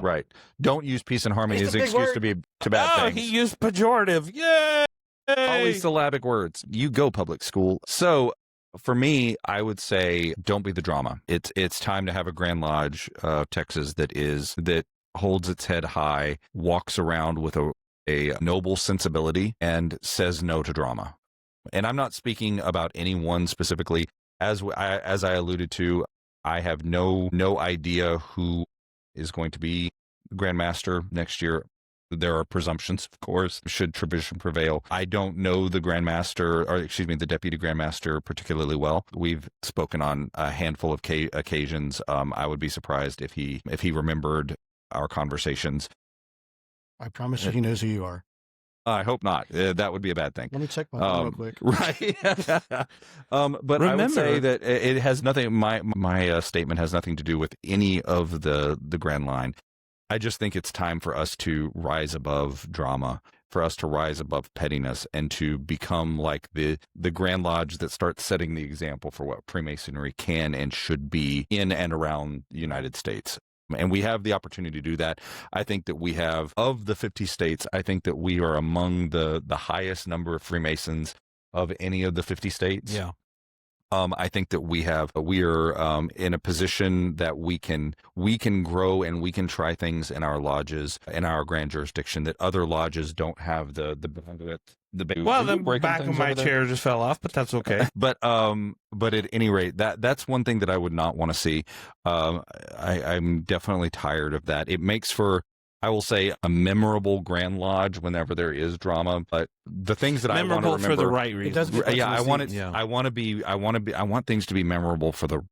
B: Right. Don't use peace and harmony as an excuse to bad things.
D: He used pejorative. Yay!
B: Always syllabic words. You go public school. So for me, I would say don't be the drama. It's time to have a Grand Lodge of Texas that holds its head high, walks around with a noble sensibility, and says no to drama. And I'm not speaking about anyone specifically. As I alluded to, I have no idea who is going to be Grandmaster next year. There are presumptions, of course, should tradition prevail. I don't know the the Deputy Grandmaster particularly well. We've spoken on a handful of occasions. I would be surprised if he remembered our conversations.
C: I promise you he knows who you are.
B: I hope not. That would be a bad thing.
C: Let me check my phone real quick.
B: Right. But I would say that it has nothing. My statement has nothing to do with any of the Grand Line. I just think it's time for us to rise above drama, for us to rise above pettiness, and to become like the Grand Lodge that starts setting the example for what Freemasonry can and should be in and around the United States. And we have the opportunity to do that. I think that we have, of the 50 states, I think that we are among the highest number of Freemasons of any of the 50 states.
D: Yeah.
B: I think that we are in a position that we can grow and we can try things in our lodges, in our grand jurisdiction, that other lodges don't have the
D: well, the back of my chair just fell off, but that's okay.
B: But at any rate, that's one thing that I would not want to see. I'm definitely tired of that. It makes for, I will say, a memorable Grand Lodge whenever there is drama. But the things that I want to remember
D: for the right reasons.
B: I want things to be memorable for the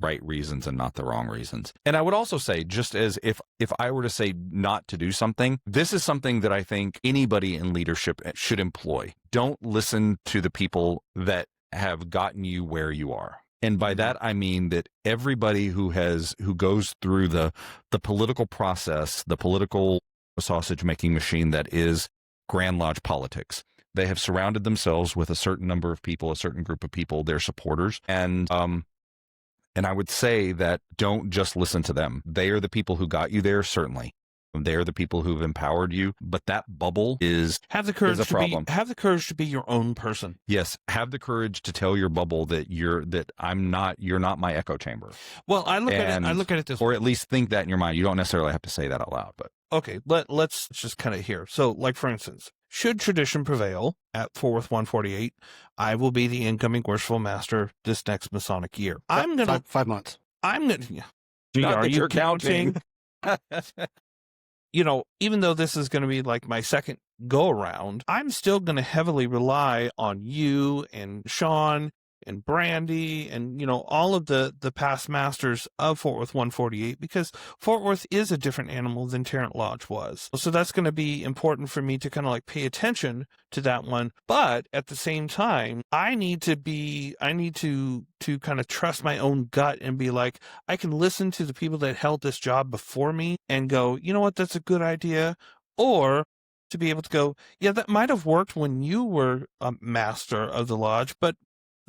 B: right reasons and not the wrong reasons. And I would also say, just as if I were to say not to do something, this is something that I think anybody in leadership should employ. Don't listen to the people that have gotten you where you are. And by that, I mean that everybody who goes through the political process, the political sausage making machine that is Grand Lodge politics, they have surrounded themselves with a certain number of people, a certain group of people, their supporters. And I would say that don't just listen to them. They are the people who got you there, certainly. They are the people who've empowered you, but that bubble is a problem.
D: Have the courage to be your own person.
B: Yes, have the courage to tell your bubble that you're not my echo chamber.
D: Well, I look at it this way.
B: Or at least think that in your mind. You don't necessarily have to say that out loud, but
D: okay, let's just kind of hear. So, like for instance, should tradition prevail at Fort Worth 148, I will be the incoming worshipful master this next Masonic year. I'm gonna
C: 5 months.
D: I'm gonna. Gee,
B: not
D: are
B: that
D: you
B: you're counting?
D: You know, even though this is going to be like my second go around, I'm still going to heavily rely on you and Sean and Brandy and, all of the past masters of Fort Worth 148, because Fort Worth is a different animal than Tarrant Lodge was. So that's going to be important for me to kind of like pay attention to that one. But at the same time, I need to kind of trust my own gut and be like, I can listen to the people that held this job before me and go, you know what, that's a good idea. Or to be able to go, yeah, that might have worked when you were a master of the lodge, but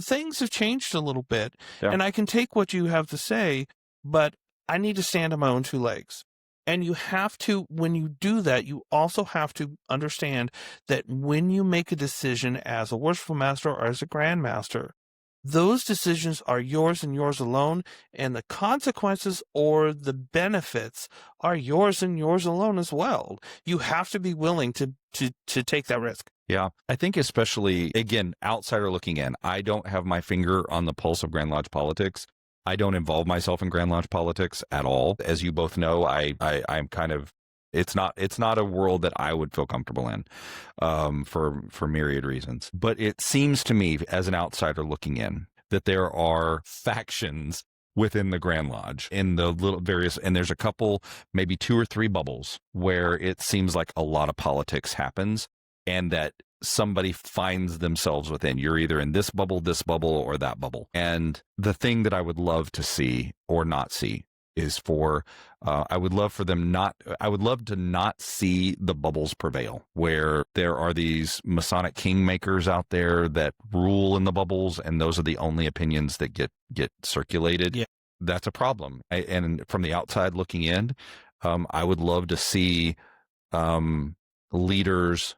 D: things have changed a little bit, and I can take what you have to say, but I need to stand on my own 2 legs. And you have to, when you do that, you also have to understand that when you make a decision as a worshipful master or as a grand master, those decisions are yours and yours alone, and the consequences or the benefits are yours and yours alone as well. You have to be willing to take that risk.
B: Yeah, I think especially, again, outsider looking in, I don't have my finger on the pulse of Grand Lodge politics. I don't involve myself in Grand Lodge politics at all. As you both know, I'm kind of, it's not a world that I would feel comfortable in, for myriad reasons. But it seems to me, as an outsider looking in, that there are factions within the Grand Lodge in the little various, and there's a couple, maybe 2 or 3 bubbles where it seems like a lot of politics happens. And that somebody finds themselves within. You're either in this bubble, or that bubble. And the thing that I would love to see or not see is I would love to not see the bubbles prevail, where there are these Masonic kingmakers out there that rule in the bubbles, and those are the only opinions that get circulated.
D: Yeah.
B: That's a problem. And from the outside looking in, I would love to see leaders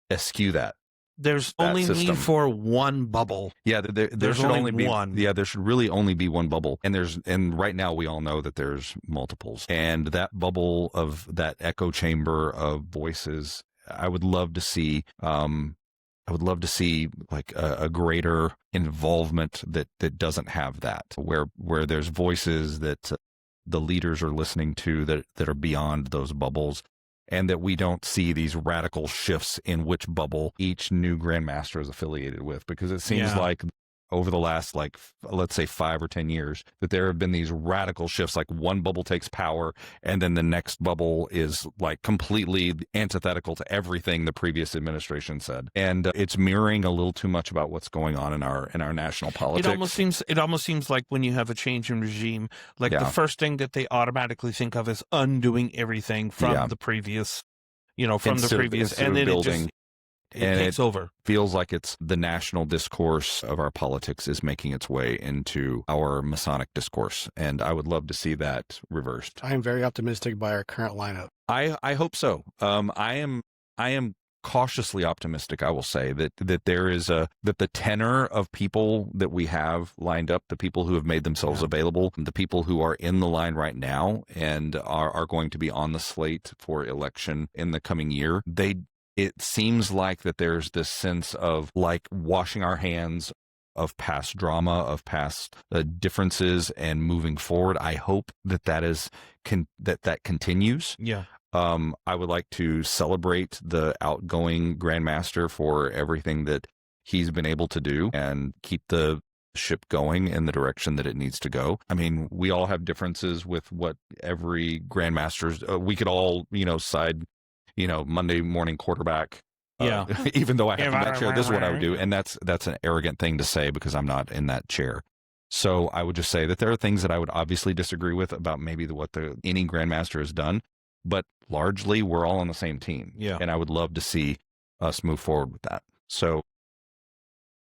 B: eschew that.
D: There's
B: that
D: only
B: system.
D: need for one bubble.
B: Yeah, there
D: There's
B: should
D: only
B: only be
D: one.
B: Yeah, there should really only be one bubble, and right now we all know that there's multiples, and that bubble of that echo chamber of voices, I would love to see. I would love to see like a greater involvement that doesn't have that, where there's voices that the leaders are listening to that are beyond those bubbles. And that we don't see these radical shifts in which bubble each new grandmaster is affiliated with, because it seems like over the last, like, let's say 5 or 10 years, that there have been these radical shifts. Like one bubble takes power, and then the next bubble is like completely antithetical to everything the previous administration said, and it's mirroring a little too much about what's going on in our national politics.
D: It almost seems like when you have a change in regime, like the first thing that they automatically think of is undoing everything from the previous, and then it takes over.
B: Feels like it's the national discourse of our politics is making its way into our Masonic discourse, and I would love to see that reversed.
C: I am very optimistic by our current lineup.
B: I hope so. I am cautiously optimistic. I will say that there is that the tenor of people that we have lined up, the people who have made themselves available, the people who are in the line right now and are going to be on the slate for election in the coming year, it seems like that there's this sense of like washing our hands of past drama, of past differences, and moving forward. I hope that that continues.
D: Yeah.
B: I would like to celebrate the outgoing Grandmaster for everything that he's been able to do and keep the ship going in the direction that it needs to go. I mean, we all have differences with what every Grandmaster's. We could all, side. Monday morning quarterback. Even though I have that chair, this is what I would do. And that's an arrogant thing to say because I'm not in that chair. So I would just say that there are things that I would obviously disagree with about maybe what any Grandmaster has done, but largely we're all on the same team.
D: Yeah.
B: And I would love to see us move forward with that. So,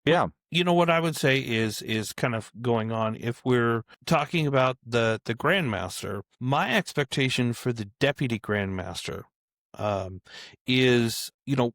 B: yeah.
D: What I would say is kind of going on, if we're talking about the Grandmaster, my expectation for the Deputy Grandmaster is,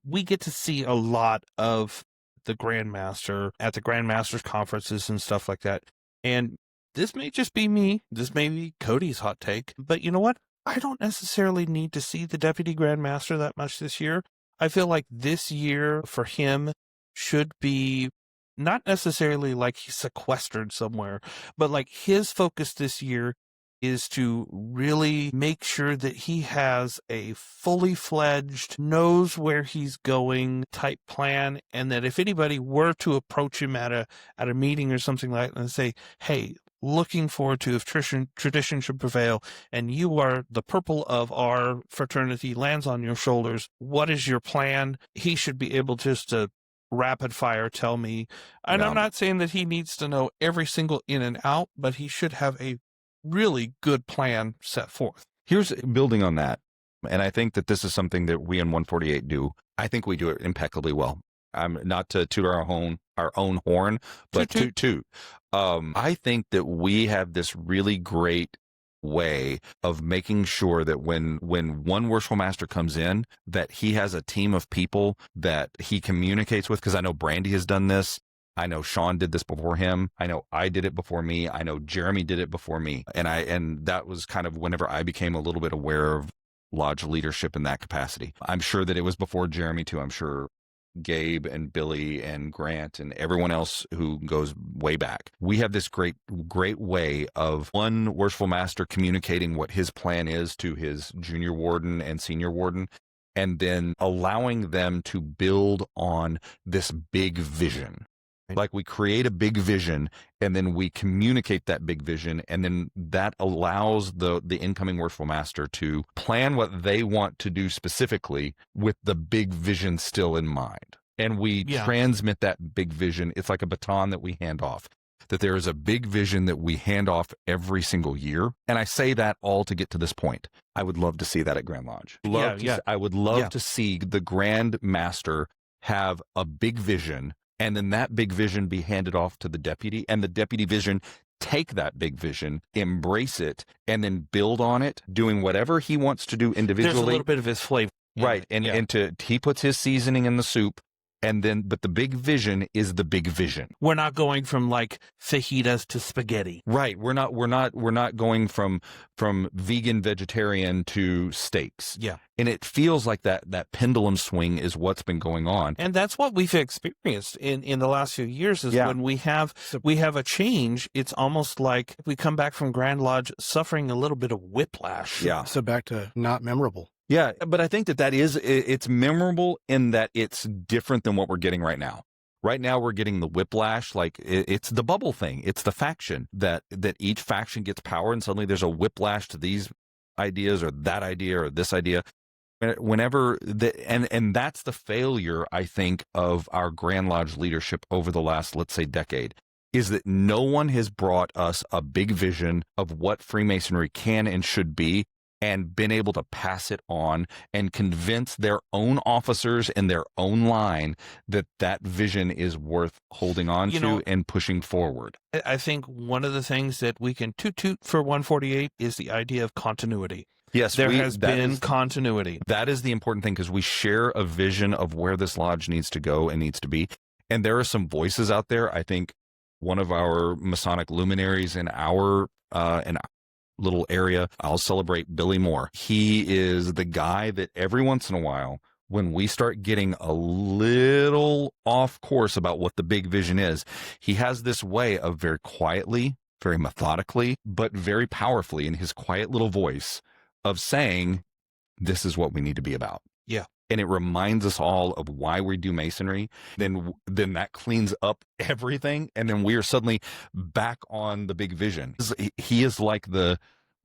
D: we get to see a lot of the Grandmaster at the Grandmasters conferences and stuff like that. And this may just be me. This may be Cody's hot take. But you know what? I don't necessarily need to see the Deputy Grandmaster that much this year. I feel like this year for him should be not necessarily like he's sequestered somewhere, but like his focus this year is to really make sure that he has a fully fledged, knows where he's going type plan, and that if anybody were to approach him at a meeting or something like that and say, hey, looking forward to if tradition should prevail and you are the purple of our fraternity lands on your shoulders, what is your plan? He should be able just to rapid fire tell me. And I'm not saying that he needs to know every single in and out, but he should have a really good plan set forth.
B: Here's building on that. And I think that this is something that we in 148 do. I think we do it impeccably well. I'm not to toot our own horn, but toot. I think that we have this really great way of making sure that when one worshipful master comes in, that he has a team of people that he communicates with. Because I know Brandy has done this. I know Sean did this before him. I know I did it before me. I know Jeremy did it before me. And that was kind of whenever I became a little bit aware of lodge leadership in that capacity. I'm sure that it was before Jeremy too. I'm sure Gabe and Billy and Grant and everyone else who goes way back. We have this great way of one worshipful master communicating what his plan is to his junior warden and senior warden, and then allowing them to build on this big vision. Like we create a big vision and then we communicate that big vision, and then that allows the incoming worshipful master to plan what they want to do specifically with the big vision still in mind. And we transmit that big vision. It's like a baton that we hand off, that there is a big vision that we hand off every single year. And I say that all to get to this point. I would love to see that at Grand Lodge. I would love to see the Grand Master have a big vision, and then that big vision be handed off to the deputy, and the deputy vision take that big vision, embrace it, and then build on it, doing whatever he wants to do individually.
D: There's a little bit of his flavor.
B: Right. And he puts his seasoning in the soup, but the big vision is the big vision.
D: We're not going from like fajitas to spaghetti.
B: Right. We're not going from vegan, vegetarian to steaks.
D: Yeah.
B: And it feels like that pendulum swing is what's been going on.
D: And that's what we've experienced in the last few years is when we have a change, it's almost like we come back from Grand Lodge suffering a little bit of whiplash.
B: Yeah.
C: So back to not memorable.
B: Yeah, but I think it's memorable in that it's different than what we're getting right now. Right now, we're getting the whiplash, like it's the bubble thing. It's the faction that each faction gets power, and suddenly there's a whiplash to these ideas or that idea or this idea. Whenever and that's the failure, I think, of our Grand Lodge leadership over the last, let's say, decade, is that no one has brought us a big vision of what Freemasonry can and should be, and been able to pass it on and convince their own officers in their own line that vision is worth holding on to and pushing forward.
D: I think one of the things that we can toot for 148 is the idea of continuity.
B: Yes,
D: there has been continuity.
B: That is the important thing, because we share a vision of where this lodge needs to go and needs to be. And there are some voices out there. I think one of our Masonic luminaries in our little area, I'll celebrate Billy Moore. He is the guy that every once in a while, when we start getting a little off course about what the big vision is, he has this way of very quietly, very methodically, but very powerfully in his quiet little voice of saying, this is what we need to be about.
D: Yeah.
B: And it reminds us all of why we do Masonry. Then that cleans up everything. And then we are suddenly back on the big vision. He is like the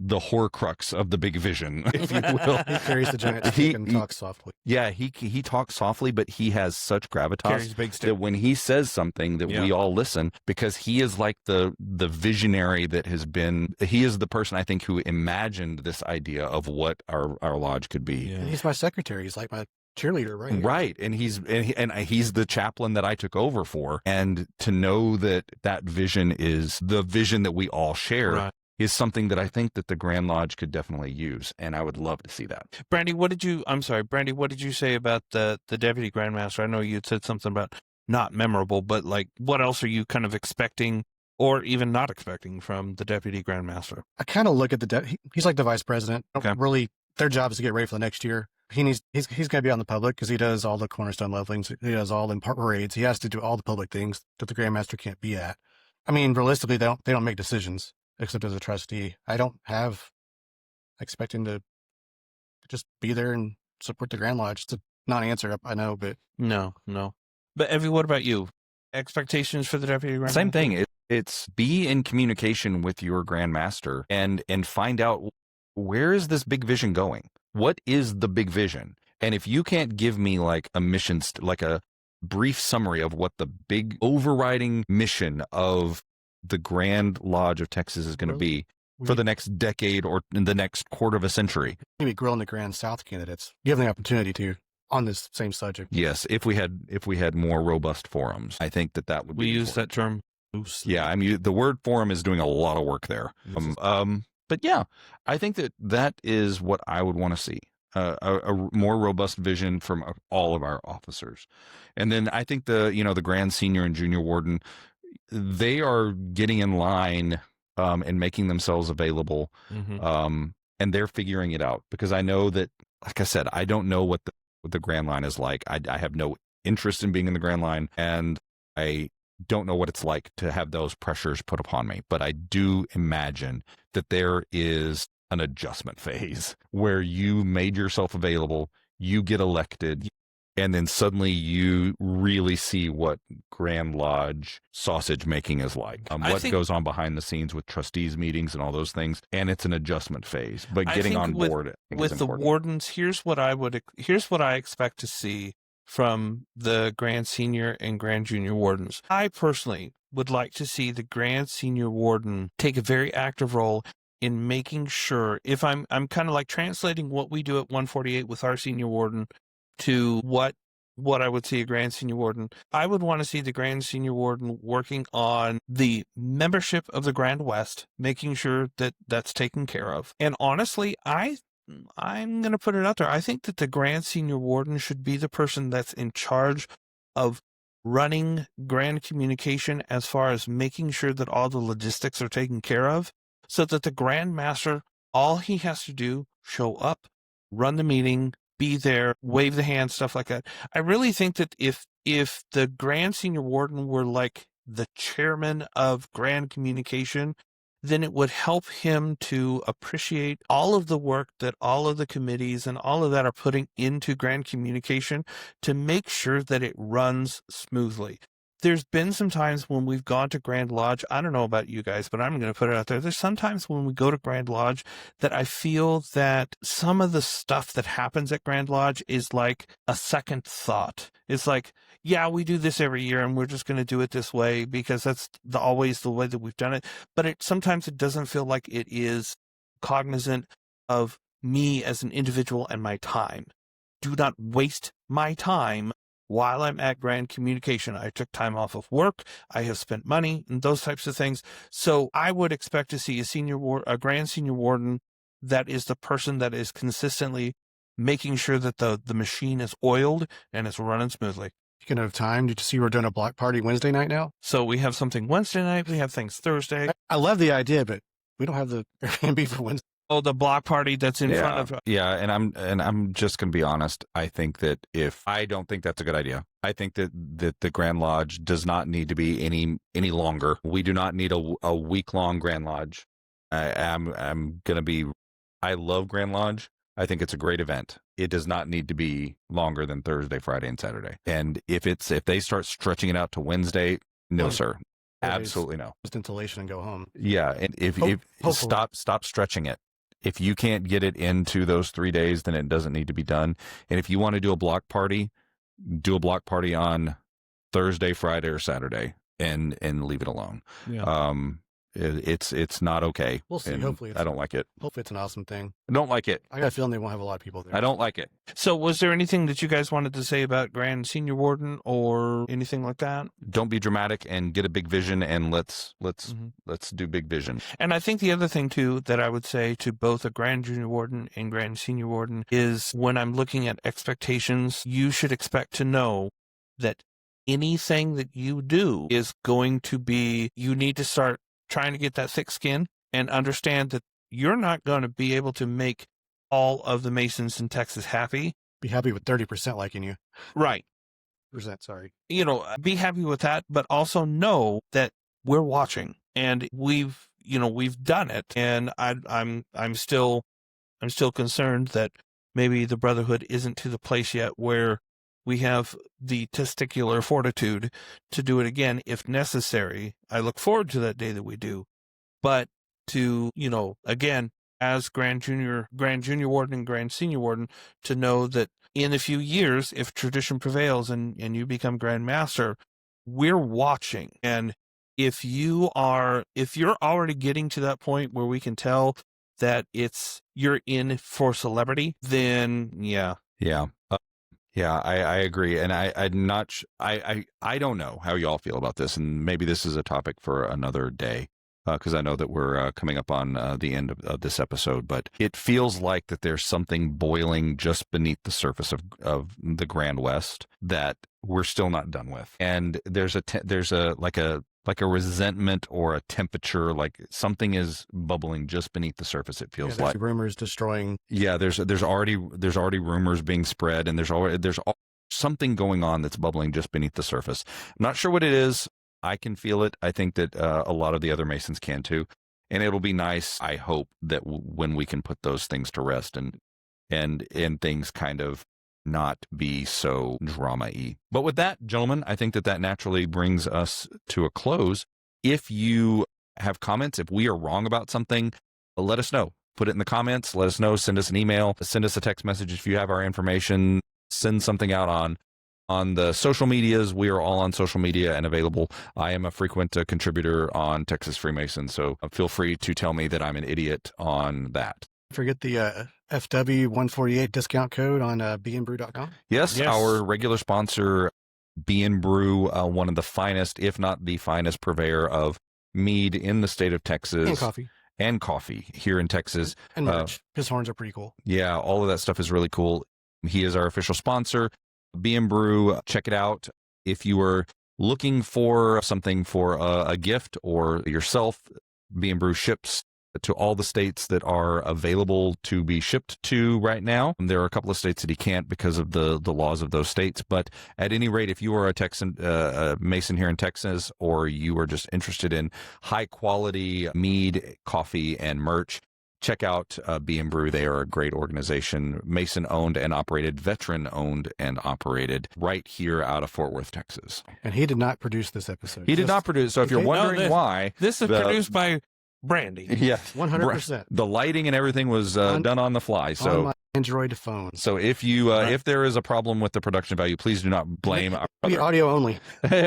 B: Horcrux of the big vision, if you will.
C: He carries the giant stick and talks softly.
B: Yeah, he talks softly, but he has such gravitas that when he says something that we all listen, because he is like the visionary that he is the person, I think, who imagined this idea of what our lodge could be.
C: Yeah. And he's my secretary. He's like my cheerleader, right?
B: Right. And he's the chaplain that I took over for. And to know that vision is the vision that we all share is something that I think that the Grand Lodge could definitely use. And I would love to see that.
D: Brandy, what did you say about the Deputy Grand Master? I know you said something about not memorable, but like, what else are you kind of expecting or even not expecting from the Deputy Grand Master?
C: I kind of look at he's like the vice president.
D: Okay.
C: Really, their job is to get ready for the next year. He's going to be on the public because he does all the cornerstone levelings. He does all the parades. He has to do all the public things that the Grand Master can't be at. I mean, realistically, they don't make decisions except as a trustee. I don't have expecting to just be there and support the Grand Lodge. It's a non-answer, I know, but
D: no. But Evie, what about you? Expectations for the Deputy Grand Master?
B: Same thing. It's be in communication with your Grand Master and find out, where is this big vision going? What is the big vision? And if you can't give me like a mission, like a brief summary of what the big overriding mission of the Grand Lodge of Texas is going to be for the next decade or in the next quarter of a century.
C: Maybe grilling the Grand South candidates, give them the opportunity to on this same subject.
B: Yes, if we had more robust forums, I think that would be.
D: We use that term loosely.
B: Yeah, I mean, the word forum is doing a lot of work there. But yeah, I think that is what I would want to see. A more robust vision from all of our officers. And then I think the Grand Senior and Junior Warden, they are getting in line and making themselves available. Mm-hmm. And they're figuring it out, because I know that, like I said, I don't know what the Grand Line is like. I have no interest in being in the Grand Line, and I don't know what it's like to have those pressures put upon me. But I do imagine that there is an adjustment phase where you made yourself available, you get elected, and then suddenly you really see what Grand Lodge sausage making is like. What goes on behind the scenes with trustees meetings and all those things. And it's an adjustment phase, but getting on board
D: with the wardens, here's what I expect to see from the Grand Senior and Grand Junior Wardens. I personally would like to see the Grand Senior Warden take a very active role in making sure, if I'm kind of like translating what we do at 148 with our Senior Warden to what I would see a Grand Senior Warden. I would want to see the Grand Senior Warden working on the membership of the Grand West, making sure that that's taken care of. And honestly, I'm going to put it out there. I think that the Grand Senior Warden should be the person that's in charge of running grand communication as far as making sure that all the logistics are taken care of, so that the Grand Master, all he has to do, show up, run the meeting, be there, wave the hand, stuff like that. I really think that if the Grand Senior Warden were like the chairman of grand communication, then it would help him to appreciate all of the work that all of the committees and all of that are putting into grand communication to make sure that it runs smoothly. There's been some times when we've gone to Grand Lodge. I don't know about you guys, but I'm going to put it out there. There's sometimes when we go to Grand Lodge that I feel that some of the stuff that happens at Grand Lodge is like a second thought. It's like, yeah, we do this every year and we're just going to do it this way because that's always the way that we've done it. But sometimes it doesn't feel like it is cognizant of me as an individual and my time. Do not waste my time while I'm at grand communication. I took time off of work. I have spent money and those types of things. So I would expect to see a grand senior warden that is the person that is consistently making sure that the machine is oiled and it's running smoothly.
C: Speaking of time, did you see we're doing a block party Wednesday night now?
D: So we have something Wednesday night. We have things Thursday.
C: I love the idea, but we don't have the Airbnb for Wednesday.
D: Oh, the block party that's in front of.
B: Yeah, and I'm just gonna be honest. I think that I don't think that's a good idea. I think that the Grand Lodge does not need to be any longer. We do not need a week-long Grand Lodge. I'm gonna be. I love Grand Lodge. I think it's a great event. It does not need to be longer than Thursday, Friday, and Saturday. And if they start stretching it out to Wednesday, no, sir, absolutely no.
C: Just installation and go home.
B: Yeah, and if stop stretching it. If you can't get it into those 3 days, then it doesn't need to be done. And if you want to do a block party on Thursday, Friday, or Saturday, and leave it alone.
D: Yeah.
B: It's not okay.
C: We'll see.
B: And
C: hopefully,
B: I don't like it.
C: Hopefully, it's an awesome thing.
B: I don't like it.
C: I got a feeling they won't have a lot of people there.
B: I don't like it.
D: So was there anything that you guys wanted to say about Grand Senior Warden or anything like that?
B: Don't be dramatic and get a big vision, and let's do big vision.
D: And I think the other thing too that I would say to both a Grand Junior Warden and Grand Senior Warden is when I'm looking at expectations, you should expect to know that anything that you do is going to be, you need to start trying to get that thick skin and understand that you're not going to be able to make all of the Masons in Texas happy.
C: Be happy with 30% liking you.
D: Right.
C: Percent, sorry.
D: Be happy with that, but also know that we're watching and we've done it. And I'm still concerned that maybe the Brotherhood isn't to the place yet where we have the testicular fortitude to do it again if necessary. I look forward to that day that we do. But to, again, as Grand Junior Warden and Grand Senior Warden, to know that in a few years, if tradition prevails and you become Grand Master, we're watching. And if you're already getting to that point where we can tell that you're in for celebrity, then yeah.
B: Yeah. Yeah, I agree, and I'm not. I don't know how y'all feel about this, and maybe this is a topic for another day, because I know that we're coming up on the end of this episode. But it feels like that there's something boiling just beneath the surface of the Grand West that we're still not done with, and there's a resentment or a temperature, like something is bubbling just beneath the surface. It feels like
C: rumors destroying.
B: Yeah, there's already rumors being spread, and there's something going on that's bubbling just beneath the surface. I'm not sure what it is. I can feel it. I think that a lot of the other Masons can too, and it'll be nice. I hope that when we can put those things to rest and things kind of not be so drama-y. But with that, gentlemen, I think that naturally brings us to a close. If you have comments, if we are wrong about something, let us know. Put it in the comments. Let us know. Send us an email. Send us a text message if you have our information. Send something out on the social medias. We are all on social media and available. I am a frequent contributor on Texas Freemason, so feel free to tell me that I'm an idiot on that.
C: Forget the FW148 discount code on beandbrew.com.
B: Yes, our regular sponsor, Be and Brew, one of the finest, if not the finest purveyor of mead in the state of Texas. And coffee here in Texas.
C: And merch. His horns are pretty cool.
B: Yeah, all of that stuff is really cool. He is our official sponsor. Be and Brew, check it out. if you were looking for something for a gift or yourself, B&Brew ships to all the states that are available to be shipped to right now. There are a couple of states that he can't because of the laws of those states. But at any rate, if you are a Texan, Mason here in Texas, or you are just interested in high quality mead, coffee, and merch, check out B&Brew. They are a great organization, Mason owned and operated, veteran owned and operated, right here out of Fort Worth, Texas.
C: And he did not produce this episode.
B: He did not produce. So if you're wondering why,
D: this is produced by Brandy.
B: Yeah,
C: 100%.
B: The lighting and everything was done on the fly. So
C: on my Android phone.
B: So if you if there is a problem with the production value, please do not blame our
C: Maybe audio only.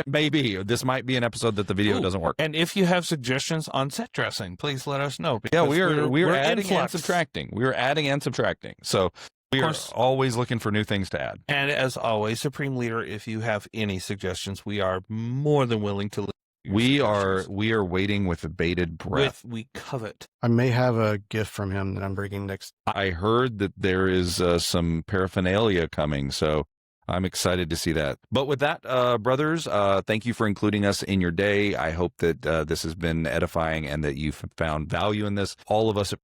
B: Maybe this might be an episode that the video doesn't work.
D: And if you have suggestions on set dressing, please let us know.
B: Yeah, we're adding and subtracting. We're adding and subtracting. So we are always looking for new things to add.
D: And as always, Supreme Leader, if you have any suggestions, we are more than willing to listen.
B: We are waiting with bated breath.
D: We covet.
C: I may have a gift from him that I'm bringing next.
B: I heard that there is some paraphernalia coming, so I'm excited to see that. But with that, brothers, thank you for including us in your day. I hope that this has been edifying and that you've found value in this. All of us at